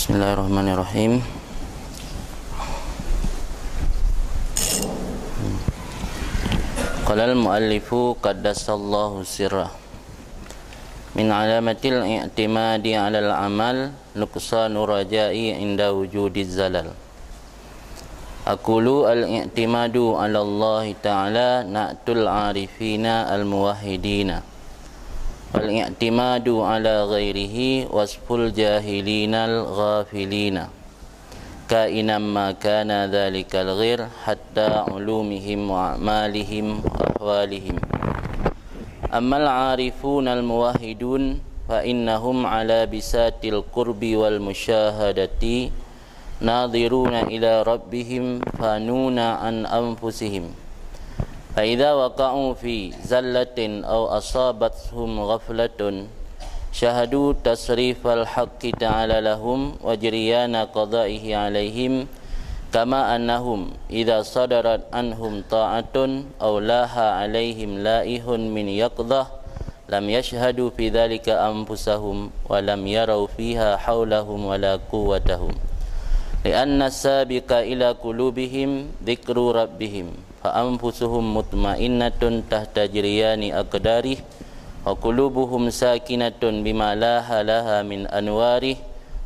Bismillahirrahmanirrahim. Qala al-muallifu qaddasallahu sirrah min alamatil i'timadi 'alal amal nuqsanu raja'i inda wujudiz zalal. Aqulu al-i'timadu 'ala Allah ta'ala na'tul 'arifina al-muwahhidina wal i'timadu 'ala ghairihi wasful jahilinal ghafilina kainam ma kana dhalikal ghair hatta ulumihim wa a'malihim wa ahwalihim. Ammal 'arifuna al-muwahhidun fa innahum 'ala bisatil qurbi wal musyahadati nadhiruna ila rabbihim fanuna an anfusihim. فإذا وقعوا في زلة أو أصابتهم غفلة شهدوا تصريف الحق تعالى لهم وجريان قضائه عليهم كما أنهم إذا صدرت عنهم طاعة أو لاها عليهم لائح من يقظة لم يشهدوا في ذلك أنفسهم ولم يروا فيها حولهم ولا قوتهم لأن السابق إلى قلوبهم ذكر ربهم فأنفسهم مطمئنة تحت جريان أقداره وقلوبهم ساكنة بما لاها لها من أنواره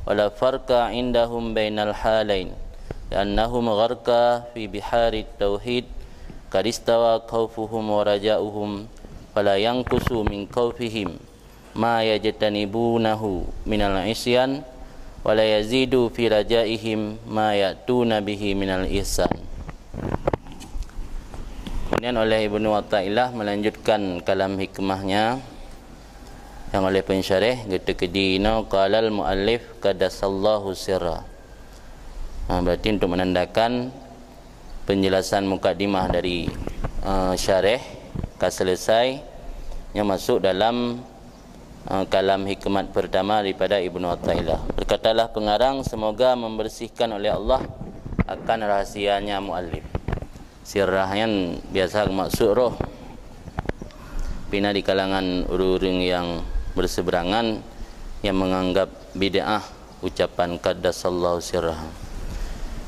ولا فرق عندهم بين الحالين لأنهم غرقا في بحار التوحيد قد استوى خوفهم ورجاؤهم فلا ينقص من خوفهم ما يجتنبونه من العصيان ولا يزيد في رجائهم ما يأتون به من الإحسان. Kemudian oleh Ibnu Athaillah melanjutkan kalam hikmahnya yang oleh pensyarih getekadina qala al-muallif qaddasallahu sirra. Berarti untuk menandakan penjelasan mukadimah dari syarih selesai yang masuk dalam kalam hikmat pertama daripada Ibnu Athaillah. Berkatalah pengarang, semoga membersihkan oleh Allah akan rahasianya muallif. Sirrah yang biasa maksud roh. Bina di kalangan orang-orang yang berseberangan yang menganggap bid'ah ucapan qaddasallahu sirrah.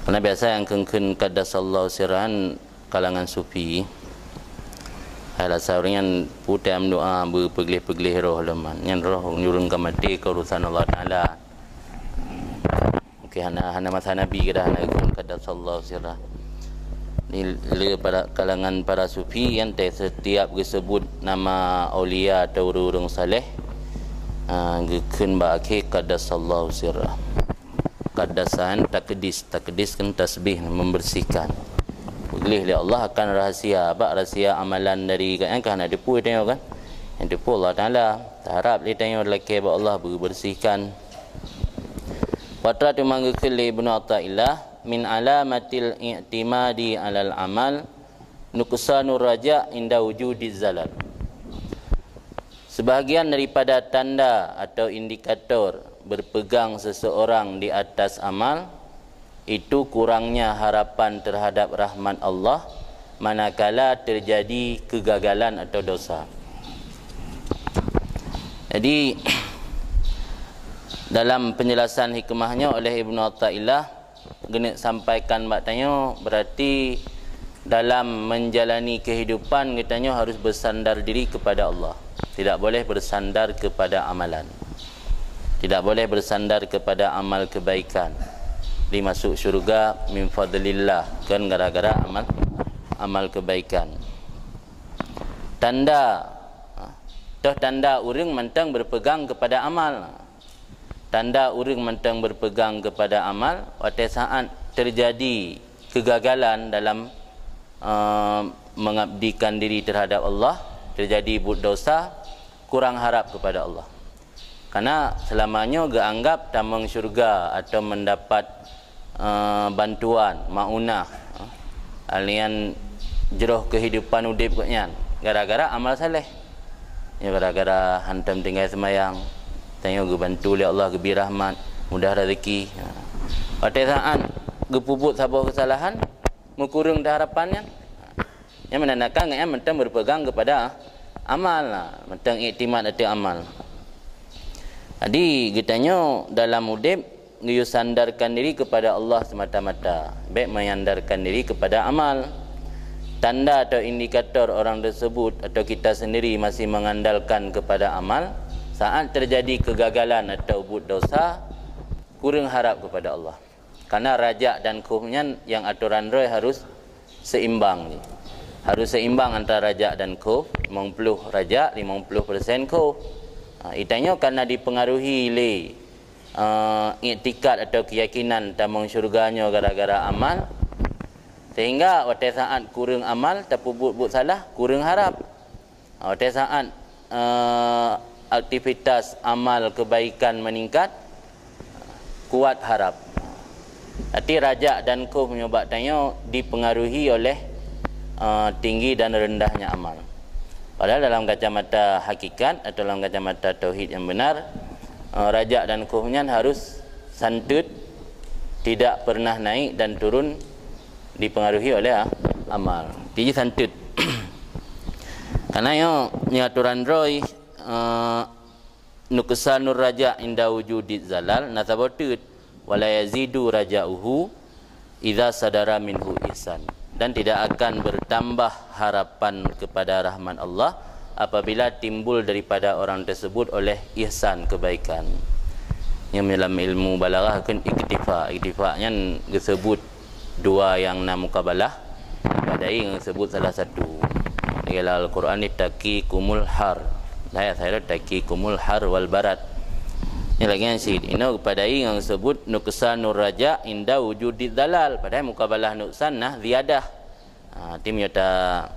Karena biasa yang kengken qaddasallahu sirran kalangan sufi. Alasan orang yang putih doa berpeglih-peglih roh leman. Yang roh nyurungkan mati ke urusan Allah Ta'ala. Mungkin hana masa Nabi kita hana qaddasallahu sirrah. Ini pada kalangan para sufi yang setiap disebut nama aulia atau orang-orang saleh gekun baki qaddasallahu sirrah. Qaddasan takdis kan tasbih, membersihkan. Boleh oleh Allah akan rahsia rahsia amalan dari kan ada depu tengok kan. Yang depu Allah Taala harap dia tengok laki Allah bersihkan. Patra tu manggil Ibnu Athaillah min alamatil i'timadi 'alal amal nuqsanur raja' inda wujudiz zalal. Sebahagian daripada tanda atau indikator berpegang seseorang di atas amal itu kurangnya harapan terhadap rahmat Allah manakala terjadi kegagalan atau dosa. Jadi dalam penjelasan hikmahnya oleh Ibnu Athaillah kena sampaikan maknanya berarti dalam menjalani kehidupan katanya harus bersandar diri kepada Allah. Tidak boleh bersandar kepada amalan. Tidak boleh bersandar kepada amal kebaikan. Dimasuk syurga min fadlillah kan gara-gara amal kebaikan. Tanda orang mentang berpegang kepada amal. Tanda orang mentang berpegang kepada amal pada saat terjadi kegagalan dalam mengabdikan diri terhadap Allah, terjadi dosa, kurang harap kepada Allah. Karena selamanya dianggap tamang syurga atau mendapat bantuan, maunah, alian jeroh kehidupan udip katnya gara-gara amal saleh. Ya gara-gara hantam tinggal semayang, tengok bantu oleh Allah, gebir rahmat, mudah rezeki. Pada saat gepuput sabar kesalahan, menkurung harapannya. Yang menandakan yang mentang berpegang kepada amal, mentang iktimat atas amal. Jadi kitanya dalam udip you sandarkan diri kepada Allah semata-mata, baik menyandarkan diri kepada amal. Tanda atau indikator orang tersebut atau kita sendiri masih mengandalkan kepada amal, saat terjadi kegagalan atau buat dosa, kurang harap kepada Allah. Karena rajak dan khufnya yang aturan roy harus seimbang ni. Harus seimbang antara rajak dan khuf, 50 rajak, 50% khuf. Itanya karena dipengaruhi oleh iktikad atau keyakinan tamang syurganya gara-gara amal, sehingga waktu saat kurang amal tapi buat salah, kurang harap. Waktu saat aktivitas amal kebaikan meningkat, kuat harap. Jadi rajak dan khuf menyebabkannya dipengaruhi oleh tinggi dan rendahnya amal. Padahal dalam kacamata hakikat atau dalam kacamata tauhid yang benar, rajak dan khufnya harus santut, tidak pernah naik dan turun, dipengaruhi oleh amal. Jadi santut. Karena yang aturan roy nuqsanur raja' inda wujudid zalal nasabutut wala yazidu raja'uhu idza sadara minhu ihsan. Dan tidak akan bertambah harapan kepada rahmat Allah apabila timbul daripada orang tersebut oleh ihsan, kebaikan. Yang dalam ilmu balaghah kan iktifa. Iktifanya disebut dua yang enam mukabalah, pada yang disebut salah satu. Dalam Al-Quran itaqi kumul har. Ayat saya taqi kumul har wal barat. Ini lagi yang syid. Ini kepada yang disebut nuqsanur raja' inda wujudid dalal. Padahal mukabalah nuqsan nah ziyadah. Tim yata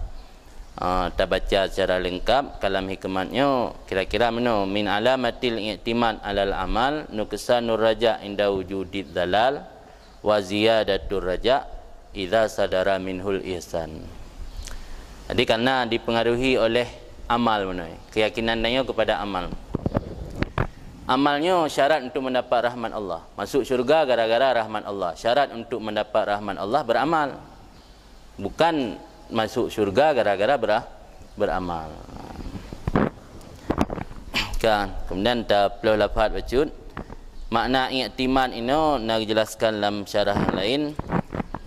ta baca secara lengkap kalam hikmatnya kira-kira mana min alamatil i'timad alal amal nuqsanur raja' inda wujudid dalal wa ziyadatur raja' idza sadara minhul ihsan. Jadi karena dipengaruhi oleh amal mana, keyakinannya kepada amal. Amalnya syarat untuk mendapat rahmat Allah. Masuk syurga gara-gara rahmat Allah. Syarat untuk mendapat rahmat Allah beramal. Bukan masuk syurga gara-gara beramal. Kan. Kemudian taplah lafaz wajud. Makna i'timad ini nak jelaskan dalam syarah yang lain,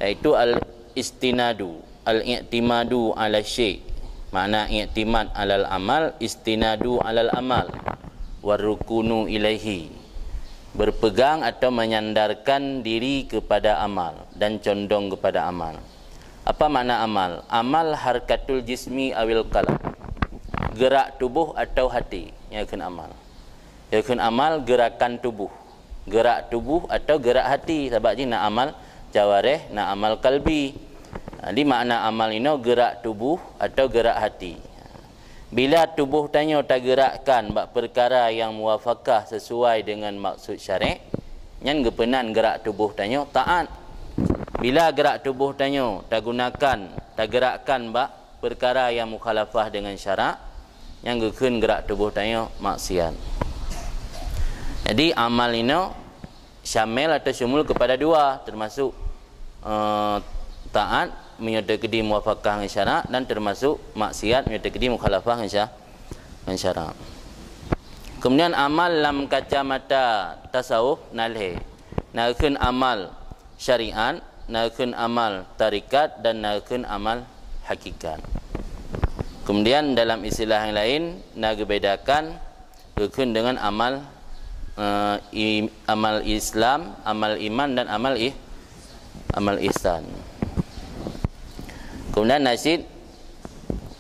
iaitu al-istinadu, al-i'timadu ala syai'. Makna i'timad alal amal, istinadu alal amal. Warukunu ilaihi, berpegang atau menyandarkan diri kepada amal dan condong kepada amal. Apa makna amal? Amal harkatul jismi awil qalb, gerak tubuh atau hati yang akan amal. Yang akan amal gerakan tubuh, gerak tubuh atau gerak hati. Sebab ni nak amal jawareh, nak amal kalbi. Jadi makna amal ini gerak tubuh atau gerak hati. Bila tubuh tanya tak gerakkan bak perkara yang muwafaqah sesuai dengan maksud syarak, nyan gepenan gerak tubuh tanya taat. Bila gerak tubuh tanya tak gunakan, tak gerakkan bak perkara yang mukhalafah dengan syarak, yang gekeun gerak tubuh tanya maksiat. Jadi amal ini syamil atau syumul kepada dua, termasuk taat menyertai muwafaqah dengan syarak, dan termasuk maksiat menyertai mukhalafah dengan syarak. Kemudian amal dalam kacamata tasawuf nalhe, nakun amal syariat, nakun amal tarikat, dan nakun amal hakikat. Kemudian dalam istilah yang lain nak bedakan nakun dengan amal amal Islam, amal iman, dan amal ihsan. Kemudian nasid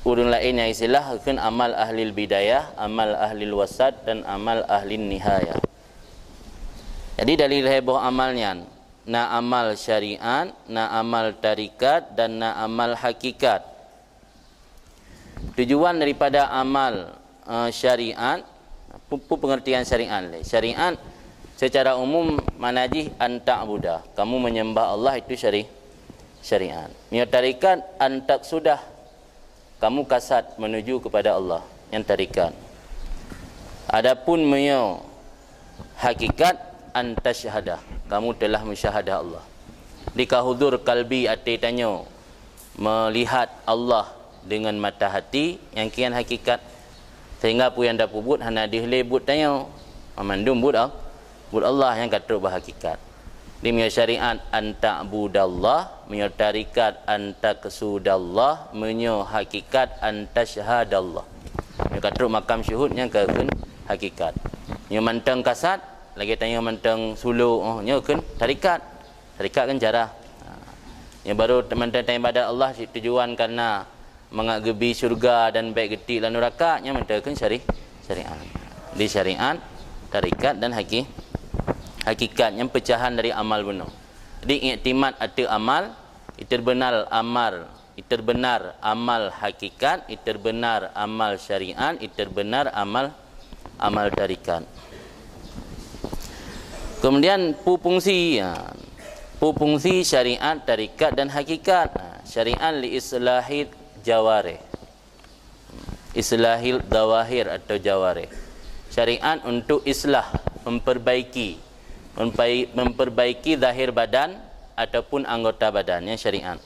urang lain yang istilah kan amal ahlil bidayah, amal ahlil wasat, dan amal ahlin nihayah. Jadi dalil heboh amalnya na amal syariat, na amal tarikat, dan na amal hakikat. Tujuan daripada amal syariat, pengertian syariat. Syariat secara umum manaji anta'budah, kamu menyembah Allah, itu syariat. Yang tarikat antak sudah kamu kasat menuju kepada Allah, yang tarikat. Adapun menyo hakikat antasyahadah, kamu telah mensyahadah Allah. Dikahudur kalbi ati tanyo melihat Allah dengan mata hati, yang kian hakikat. Sehingga pu yang dah pubut hana dihlebut tanyo mamandum bud Bud Allah yang kata berhakikat. Di punya syariat anta budallah, punya tarikat anta kesudallah, punya hakikat anta syahadallah. Yang kata makam syuhudnya ke hakikat. Yang manteng kasat, lagi tanya manteng sulu, oh nya kan tarikat. Tarikat kan cara. Yang baru manteng tanya pada Allah tujuan karena mengagebi syurga dan baik getik dan neraka, nya manteng kan syariat. Di syariat tarikat dan hakikat yang pecahan dari amal benar. Jadi iktimad ada amal, itu benar amal hakikat, itu benar amal syariat, itu benar amal tarikat. Kemudian pupungsi syariat, tarikat dan hakikat. Syariat li islahid jawarih, islahil dawahir atau jawarih. Syariat untuk islah, memperbaiki zahir badan ataupun anggota badannya syariat.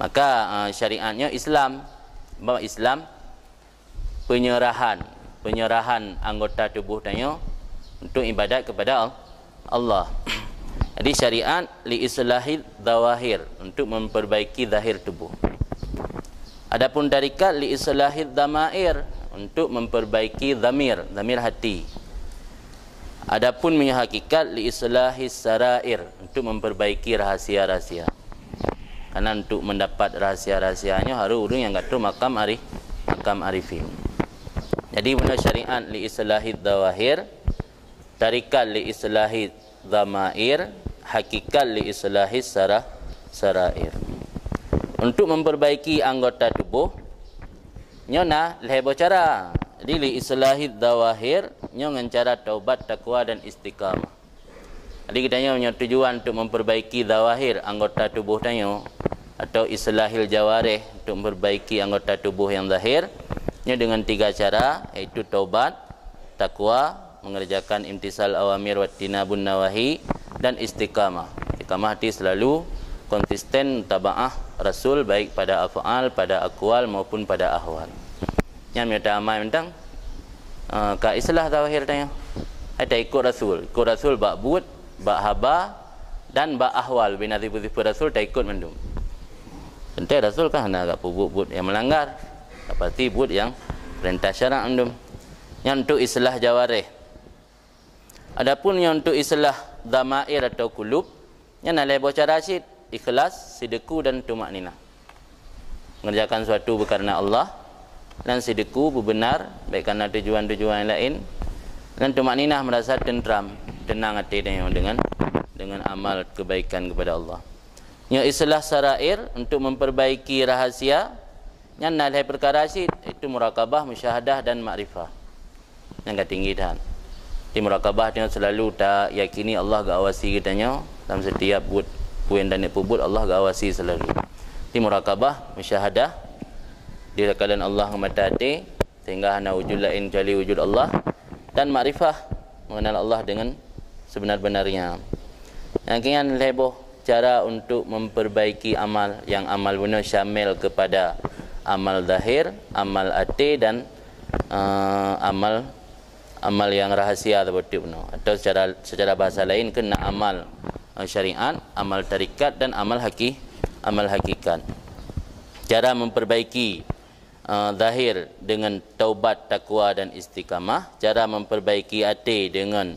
Maka syariatnya Islam, bahawa Islam penyerahan anggota tubuh tanya untuk ibadat kepada Allah. Jadi syariat li islahil zawahir, untuk memperbaiki zahir tubuh. Adapun tarikat li islahil dhamair, untuk memperbaiki zamir hati. Adapun punya hakikat li islahis sarair, untuk memperbaiki rahasia-rahasia. Karena untuk mendapat rahasia-rahasianya harus orang yang kata makam arifin. Jadi benda syariat li islahid dawahir, tarikat li islahid dhamair, hakikat li islahis sarair. Untuk memperbaiki anggota tubuh nyona lehebo cara. Jadi li islahid dawahir nyo dengan cara taubat, takwa dan istiqamah. Jadi kita punya tujuan untuk memperbaiki zawahir anggota tubuh tanyo atau islahil jawarih, untuk memperbaiki anggota tubuh yang zahir nyo dengan 3 cara, iaitu taubat, takwa, mengerjakan imtisal awamir wa tinabun nawahi, dan istiqamah. Istiqamah hati selalu konsisten tabaah Rasul, baik pada af'al, pada aqwal maupun pada ahwal. Yang minta amal tentang ka islah zawahir tanya. Ada ikut Rasul bak bud, bak haba dan bak ahwal bina tipu-tipu Rasul tak ikut mendum. Tentu Rasul kan ada agak bud yang melanggar, pasti bud yang perintah syarak mendum. Yang untuk islah jawarih. Adapun yang untuk islah dhamair atau kulub, yang nalai bocah rasyid, ikhlas, sidqu dan tumakninah. Mengerjakan sesuatu berkarena Allah, dan sidqu benar baik karena tujuan-tujuan yang lain, dan tumakninah merasa tenang hati dengan amal kebaikan kepada Allah. Yang islah sarair, untuk memperbaiki rahasia, yang nalai perkara syid, itu murakabah, musyahadah dan makrifah. Yang tinggi dan di murakabah dia selalu tak yakini Allah gawasi kitanya dalam setiap puan dan pubut, Allah gawasi selalu. Di murakabah, musyahadah, di rakalan Allah mata hati sehingga hana wujud lain kecuali wujud Allah, dan makrifah, mengenal Allah dengan sebenar-benarnya. Yang kian leboh cara untuk memperbaiki amal, yang amal benar syamil kepada amal zahir, amal hati dan amal yang rahasia atau secara bahasa lain kena amal syariat, amal tarikat dan amal hakikat. Cara memperbaiki zahir dengan taubat, takwa dan istiqamah. Cara memperbaiki hati dengan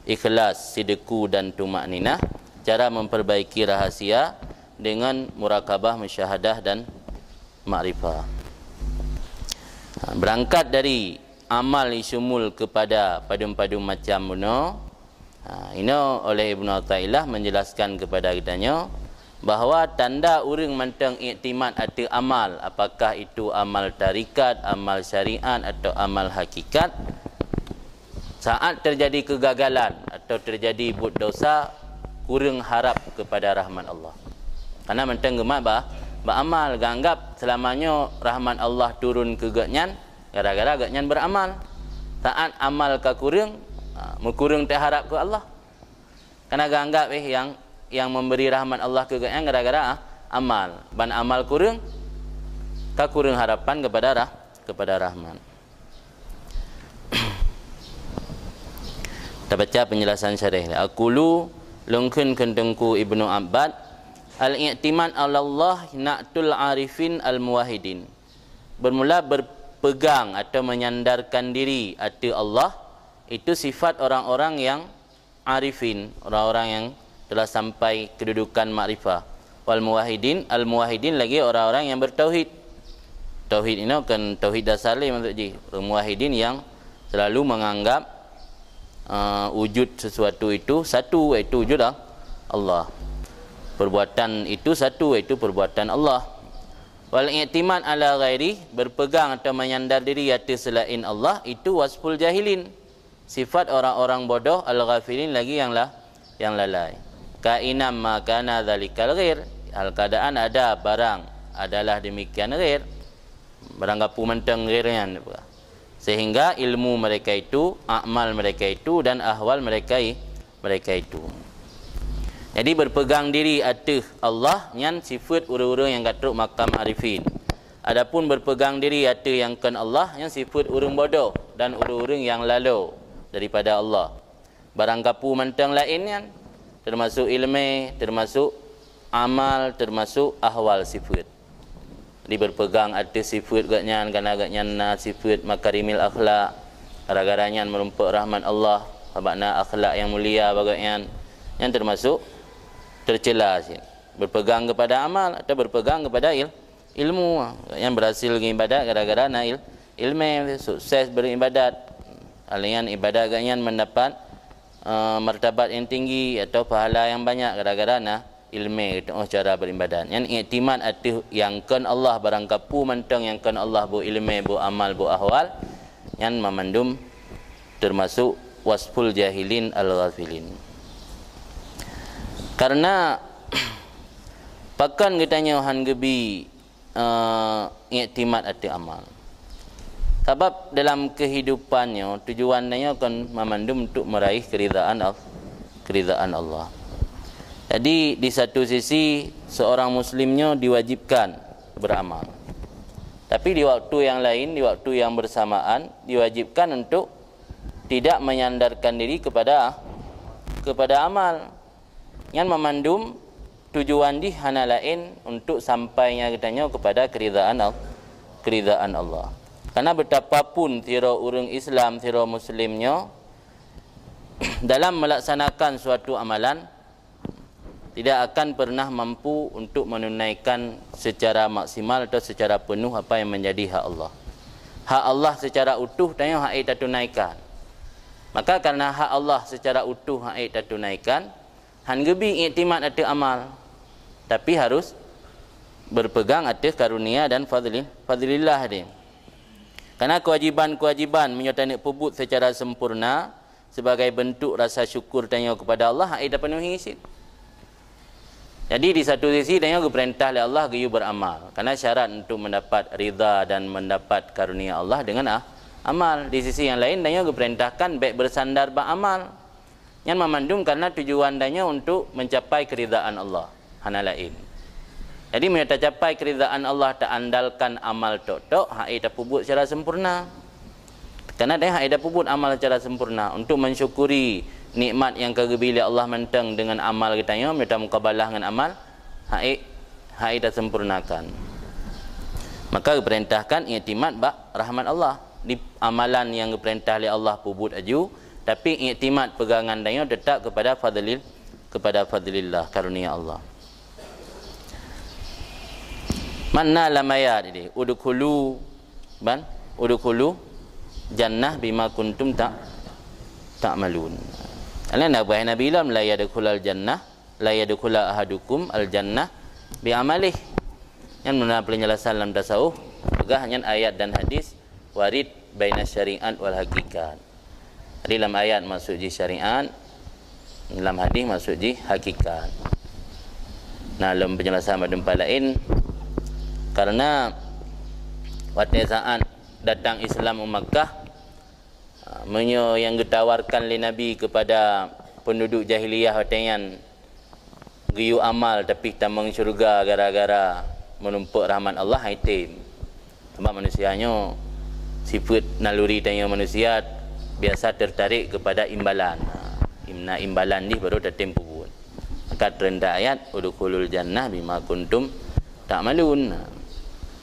ikhlas, sidqu dan tumakninah. Cara memperbaiki rahasia dengan murakabah, musyahadah dan makrifah. Berangkat dari amal isumul kepada padu-padu macam buno. Ini oleh Ibnu Athaillah menjelaskan kepada kitanya bahawa tanda orang mantang iktimad ada amal, apakah itu amal tarikat, amal syariat atau amal hakikat, saat terjadi kegagalan atau terjadi buat dosa, kurang harap kepada rahmat Allah. Karena mantang gemak beramal, ganggap selamanya rahmat Allah turun ke gatnyan gara-gara gatnyan beramal. Saat amal ka kurang, kurang terharap ke Allah. Karena ganggap yang memberi rahmat Allah ke gatnyan gara-gara amal. Ban amal kurang, ka kurang harapan kepada rahmat. Kita baca penjelasan syarih. Aqulu lungkun kendengku Ibnu Abbad al-i'timad 'ala Allah na'tul arifin al-muwahhidin. Bermula berpegang atau menyandarkan diri atas Allah itu sifat orang-orang yang arifin, orang-orang yang telah sampai kedudukan makrifah. Wal muwahhidin, al-muwahhidin lagi orang-orang yang bertauhid. Tauhid ini kan tauhid dasar ni maksud ji. Muwahhidin yang selalu menganggap wujud sesuatu itu satu, iaitu wujud Allah. Perbuatan itu satu, iaitu perbuatan Allah. Wal i'timad ala ghairi, berpegang atau menyandar diri atas selain Allah, itu wasful jahilin, sifat orang-orang bodoh, al-ghafilin lagi yang lalai. Kainam makana dzalikal ghair, hal keadaan ada barang adalah demikian ghair, barang gapu menteng ghairnya, sehingga ilmu mereka itu, amal mereka itu, dan ahwal mereka itu. Jadi berpegang diri atas Allah yang sifat orang-orang yang katruk makam arifin. Adapun berpegang diri atas yang kan Allah yang sifat orang bodoh dan orang-orang yang lalu daripada Allah. Barang kapu mentang lainnya termasuk ilmu, termasuk amal, termasuk ahwal sifat. Di berpegang atas sifat gatnyan, agaknya sifat makarimil akhlak, gara-garanya merumpak rahmat Allah, habakna akhlak yang mulia bagaian yang termasuk tercela sini. Berpegang kepada amal atau berpegang kepada ilmu yang berhasil beribadat gara-gara ilmu, sukses beribadat, alian ibadat agaknya mendapat martabat yang tinggi atau pahala yang banyak gara-gara ilmu cara beribadat. Yang iktimad atas yang kan Allah barang kapu mentang yang kan Allah bu ilmu, bu amal, bu ahwal yang memandum termasuk wasful jahilin al-ghafilin. Karena pakan katanya han gebi iktimad atas amal. Sebab dalam kehidupannya tujuannya kan memandum untuk meraih keridaan Allah. Jadi di satu sisi seorang muslimnya diwajibkan beramal. Tapi di waktu yang lain, di waktu yang bersamaan diwajibkan untuk tidak menyandarkan diri kepada amal. Yang memandum tujuan di hana lain untuk sampainya katanya kepada keridaan Allah. Karena betapapun tira orang Islam, tira muslimnya dalam melaksanakan suatu amalan tidak akan pernah mampu untuk menunaikan secara maksimal atau secara penuh apa yang menjadi hak Allah. Hak Allah secara utuh tanya hak itu tunaikan. Maka karena hak Allah secara utuh hak itu tunaikan, han gebi iktimad atas amal. Tapi harus berpegang atas karunia dan fadlillah dia. Karena kewajiban-kewajiban menyertai pebut secara sempurna sebagai bentuk rasa syukur tanya kepada Allah hak itu penuhi isi. Jadi di satu sisi dia diperintah oleh Allah gayu beramal. Karena syarat untuk mendapat ridha dan mendapat karunia Allah dengan amal. Di sisi yang lain dia diperintahkan baik bersandar beramal. Yang memandung karena tujuan dia untuk mencapai keridaan Allah. Hana lain. Jadi mereka capai keridaan Allah tak andalkan amal tok-tok hak itu pubut secara sempurna. Karena dia hak itu pubut amal secara sempurna untuk mensyukuri nikmat yang kegembira Allah mentang dengan amal kita nya minta mukabalah dengan amal hak itu sempurnakan. Maka diperintahkan iktimad rahmat Allah di amalan yang diperintah oleh Allah pubut aju, tapi iktimad pegangan dia tetap kepada fadlillah karunia Allah. Manna lamayat ini udkhulu jannah bima kuntum ta'malun. Alana bahaya Nabi lam la yadkhulul jannah la yadkhulu ahadukum al jannah bi amalih. Yang menurut penjelasan dalam tasawuf juga hanya ayat dan hadis warid baina syariat wal hakikat. Jadi dalam ayat masuk di syariat, dalam hadis masuk di hakikat. Nah, dalam penjelasan pada lain karena pada saat datang Islam Makkah menyo yang ditawarkan oleh Nabi kepada penduduk jahiliyah watangan giyu amal tapi tamang syurga gara-gara menumpuk rahmat Allah haitim. Sebab manusianya sifat naluri tanya manusia biasa tertarik kepada imbalan. Nah imbalan ni baru datem puput. Maka rendah ayat udkhulul jannah bima kuntum ta'malun.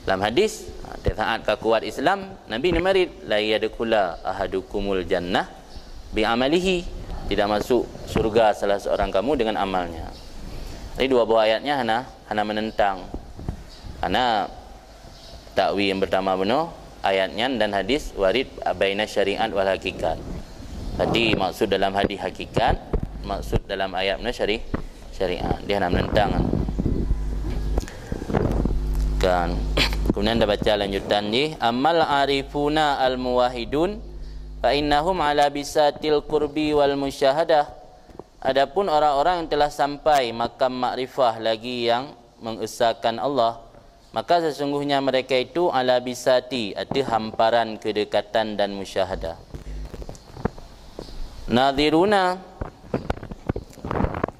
Dalam hadis saat ka kuat Islam Nabi namarid la yadkhula ahadukumul jannah bi amalihi, tidak masuk surga salah seorang kamu dengan amalnya. Ini dua buah ayatnya hana menentang. Karena takwi yang pertama benar ayatnya dan hadis warid baina syariat wal hakikat. Tadi maksud dalam hadis hakikat, maksud dalam ayat benar syariat. Dia hana menentang kan. Kemudian dah baca lanjutan ni, amal arifuna al muwahhidun fa innahum ala bisatil qurbi wal musyahadah. Adapun orang-orang yang telah sampai makam makrifah lagi yang mengesahkan Allah, maka sesungguhnya mereka itu ala bisati, ada hamparan kedekatan dan musyahadah. Nadhiruna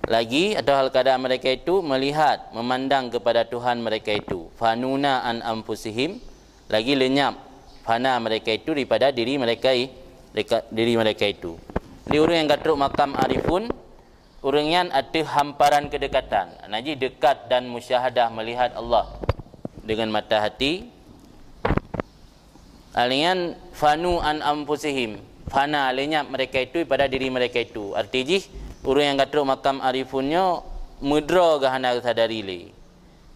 lagi atau hal keadaan mereka itu melihat, memandang kepada Tuhan mereka itu. Fanuna an anfusihim, lagi lenyap fana mereka itu daripada diri mereka itu. Di orang yang gatruk makam arifun, orang yang ada hamparan kedekatan. Naji dekat dan musyahadah melihat Allah dengan mata hati. Alian fanu an anfusihim, fana lenyap mereka itu pada diri mereka itu. Artinya orang yang gatruk makam arifunnya mudra gahana sadari le.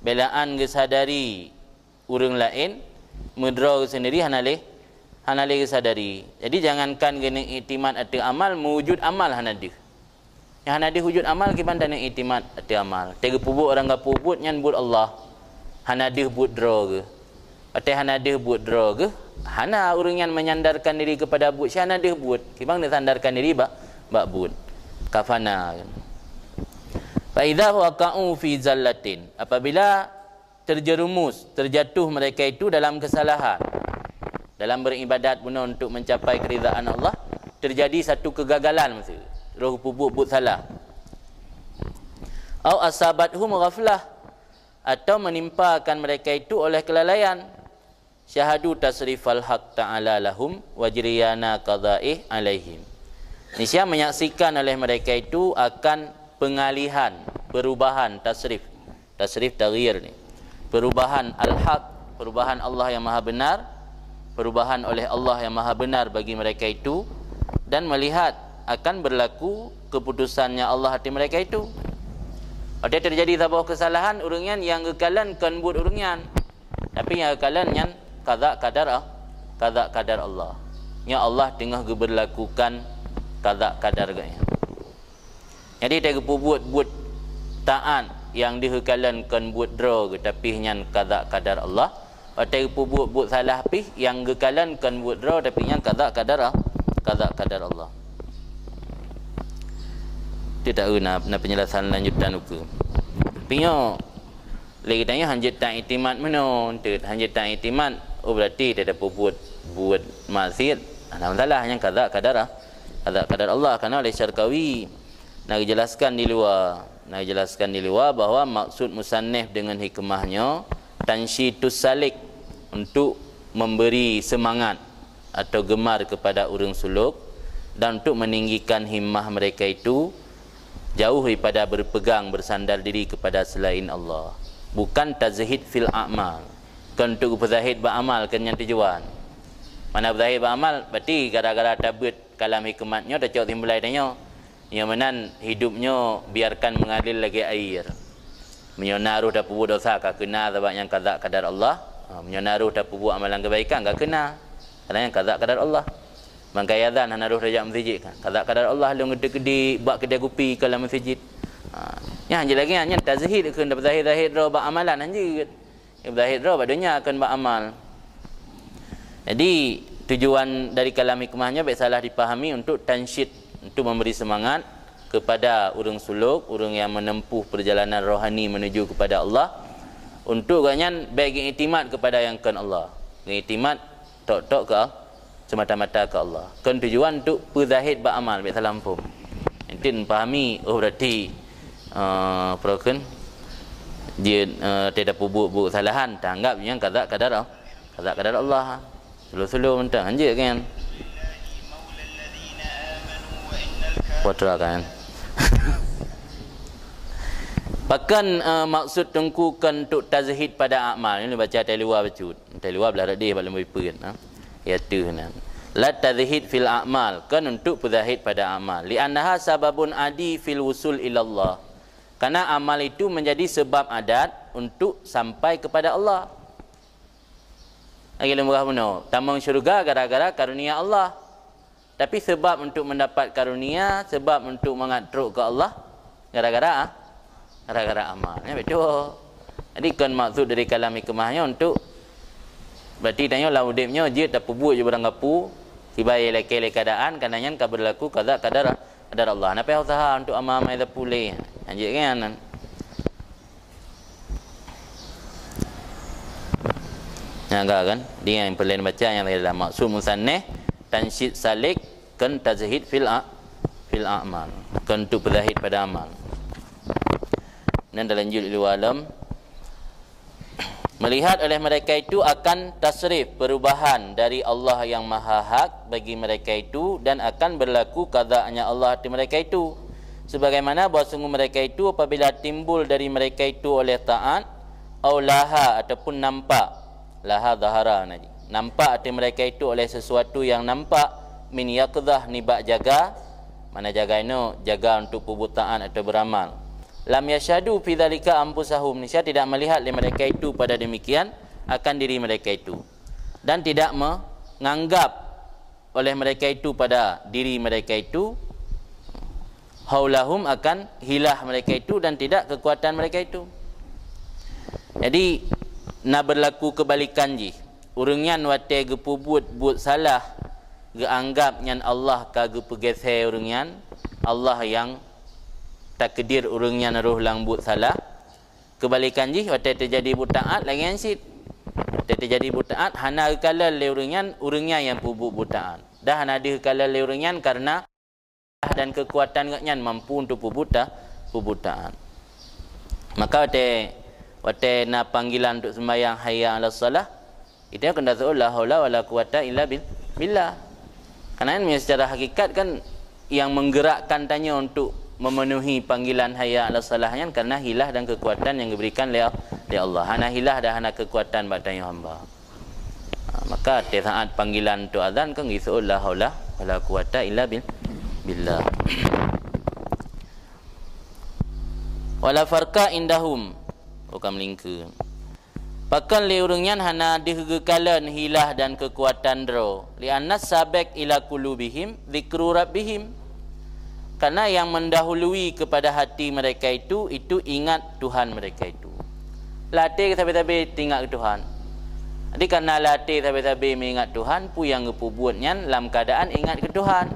Belaan ge sadari orang lain, mudra sendiri hana le sadari. Jadi jangankan gene iktimat atau amal, mewujud amal hana dia. Yang hana dia wujud amal kiban dan iktimat atau amal. Tega pubut orang ga pubut nyan but Allah. Hana dia but dra ge. Atau hana dia but dra ge, hana orang yang menyandarkan diri kepada but, si hana dia but. Kiban dia sandarkan diri bak but. Kafana. Fa idza waqa'u fi zallatin, apabila terjerumus, terjatuh mereka itu dalam kesalahan, dalam beribadat guna untuk mencapai keridaan Allah, terjadi satu kegagalan mesti roh pubuk but salah. Au asabathum ghaflah, atau menimpakan mereka itu oleh kelalaian. Syahadu tasrifal haq ta'ala lahum wajriyana qada'ih alaihim. Niscaya menyaksikan oleh mereka itu akan pengalihan, perubahan tasrif taghyir ni, perubahan al-haq, perubahan Allah yang maha benar, perubahan oleh Allah yang maha benar bagi mereka itu, dan melihat akan berlaku keputusannya Allah hati mereka itu. Ada terjadi sebuah kesalahan orang yang kekalan kan buat orang, tapi yang kekalan yang qada qadar Allah, yang Allah tengah berlakukan qada qadar gaya. Jadi dia buat taat yang dihekalankan buat dra tapi nyan qada qadar Allah. Atau buat salah pi yang gekalankan buat dra tapi nyan qada qadar Allah. Tidak guna penjelasan lanjutan uku. Pinyo lagi tanya hanjat tak iktimat mana? Hanjat tak iktimat, oh berarti dia dapat buat maksiat. Ada masalah yang qada qadar Allah. Karena oleh Syarqawi nak jelaskan di luar bahawa maksud musannif dengan hikmahnya tansyitus salik, untuk memberi semangat atau gemar kepada orang suluk dan untuk meninggikan himmah mereka itu jauh daripada berpegang bersandar diri kepada selain Allah. Bukan tazhid fil a'mal, kan untuk berzahid beramal kan yang tujuan. Mana berzahid beramal berarti gara-gara tabut kalam hikmatnya dah cok timbulai tanya yang menan hidupnya biarkan mengalir lagi air. Menyonaruh dah buat dosa kah kena sebab yang qada qadar Allah. Menyonaruh dah buat amalan kebaikan kah kena kerana yang qada qadar Allah. Bangkai azan naruh rajak masjid kan qada qadar Allah lu ngede-gede buat kedai kopi kalau masjid. Yang hanya lagi hanya tazhid kan dapat zahid ro buat amalan anjir. Yang zahid ro badunya akan buat amal. Jadi tujuan dari kalam hikmahnya baik salah dipahami untuk tansyid, untuk memberi semangat kepada orang suluk, orang yang menempuh perjalanan rohani menuju kepada Allah, untuk ganyan baik iktimat kepada yang kan Allah. Iktimat tok-tok ke semata-mata ke Allah. Kan tujuan untuk berzahid beramal baik salah pun. Nanti pahami oh berarti proken dia tidak buat kesalahan, tak anggap yang qada qadar Allah. Sulu-sulu mentang anjir kan. Putra kan. Bahkan maksud tengkukan untuk tazhid pada amal ni baca luar bacut. Luar belah dia balik berpeun ya tu nan. La tazhid fil a'mal kan untuk berzahid pada amal. Li annaha sababun adi fil wusul ila Allah. Karena amal itu menjadi sebab adat untuk sampai kepada Allah. Lagi lemburah benar. Tamang syurga gara-gara karunia Allah. Tapi sebab untuk mendapat karunia, sebab untuk mengatruk ke Allah gara-gara amal. Ya betul. Jadi kan maksud dari kalam hikmahnya untuk berarti tanya lah udipnya dia tak buat je barang gapu tibai lekele keadaan kananya ka berlaku qada qadar Allah. Napa usaha untuk amal-amal itu pulih. Anjir kan. Ya kan? Dia yang perlu baca yang dalam maksud musannah tansyid salik kan tazhid fil a'mal. Kan untuk berzahid pada amal. Dan dalam judul alam melihat oleh mereka itu akan tasrif perubahan dari Allah yang maha hak bagi mereka itu dan akan berlaku qada'nya Allah di mereka itu sebagaimana bahawa sungguh mereka itu apabila timbul dari mereka itu oleh taat au laha ataupun nampak laha zahara nampak di mereka itu oleh sesuatu yang nampak min yaqdah nibak jaga mana jaga ini jaga untuk perbuatan atau beramal lam yashadu fi dzalika anfusahum nisya tidak melihat mereka itu pada demikian akan diri mereka itu dan tidak menganggap oleh mereka itu pada diri mereka itu haulahum akan hilah mereka itu dan tidak kekuatan mereka itu. Jadi nak berlaku kebalikan ji urungan wate gepubut buat salah geanggap nyan Allah kagak pegeseh urungan Allah yang takdir urungnya naruh lang buat salah kebalikan ji waktu terjadi butaat lagi ansit waktu terjadi butaat hana kala le urungnya yang pubuk butaat dah hana di kala le urungan karena dan kekuatan ngaknya mampu untuk pubutaan maka waktu na panggilan untuk sembahyang hayya 'alas salah itu kena la haula wala quwata illa billah karena ini secara hakikat kan yang menggerakkan tanya untuk memenuhi panggilan hayya 'alas salahnya karena hilah dan kekuatan yang diberikan oleh Allah. Hana hilah dan hana kekuatan batanya hamba. Maka di saat panggilan tu azan kan gitu la haula wala quwata illa billah. Wala farqa indahum. Bukan melingka. Pakan li urungan hana dihegekalan hilah dan kekuatan dro. Li annas sabaq ila qulubihim dzikru rabbihim. Karena yang mendahului kepada hati mereka itu ingat Tuhan mereka itu. Latih sampai-sampai ingat Tuhan. Jadi karena latih sampai-sampai mengingat Tuhan, pu yang ngepubuatnya dalam keadaan ingat ke Tuhan.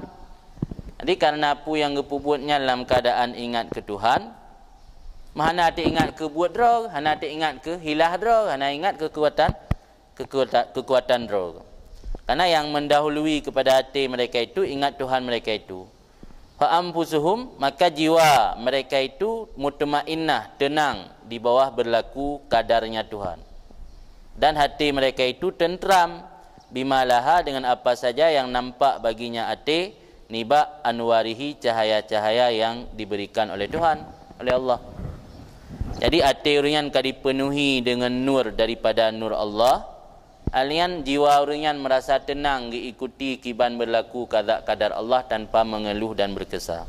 Jadi karena pu yang ngepubuatnya dalam keadaan ingat ke Tuhan, mana hati ingat ke buat drog, hana hati ingat ke hilah drog, hana ingat kekuatan drog. Karena yang mendahului kepada hati mereka itu ingat Tuhan mereka itu. Fa anfusuhum maka jiwa mereka itu mutmainnah tenang di bawah berlaku kadarnya Tuhan dan hati mereka itu tentram bimalaha dengan apa saja yang nampak baginya hati niba anwarihi cahaya-cahaya yang diberikan oleh Tuhan oleh Allah. Jadi hati orang yang dipenuhi dengan nur daripada nur Allah alian jiwa orang merasa tenang diikuti kiban berlaku kadar Allah tanpa mengeluh dan berkesah.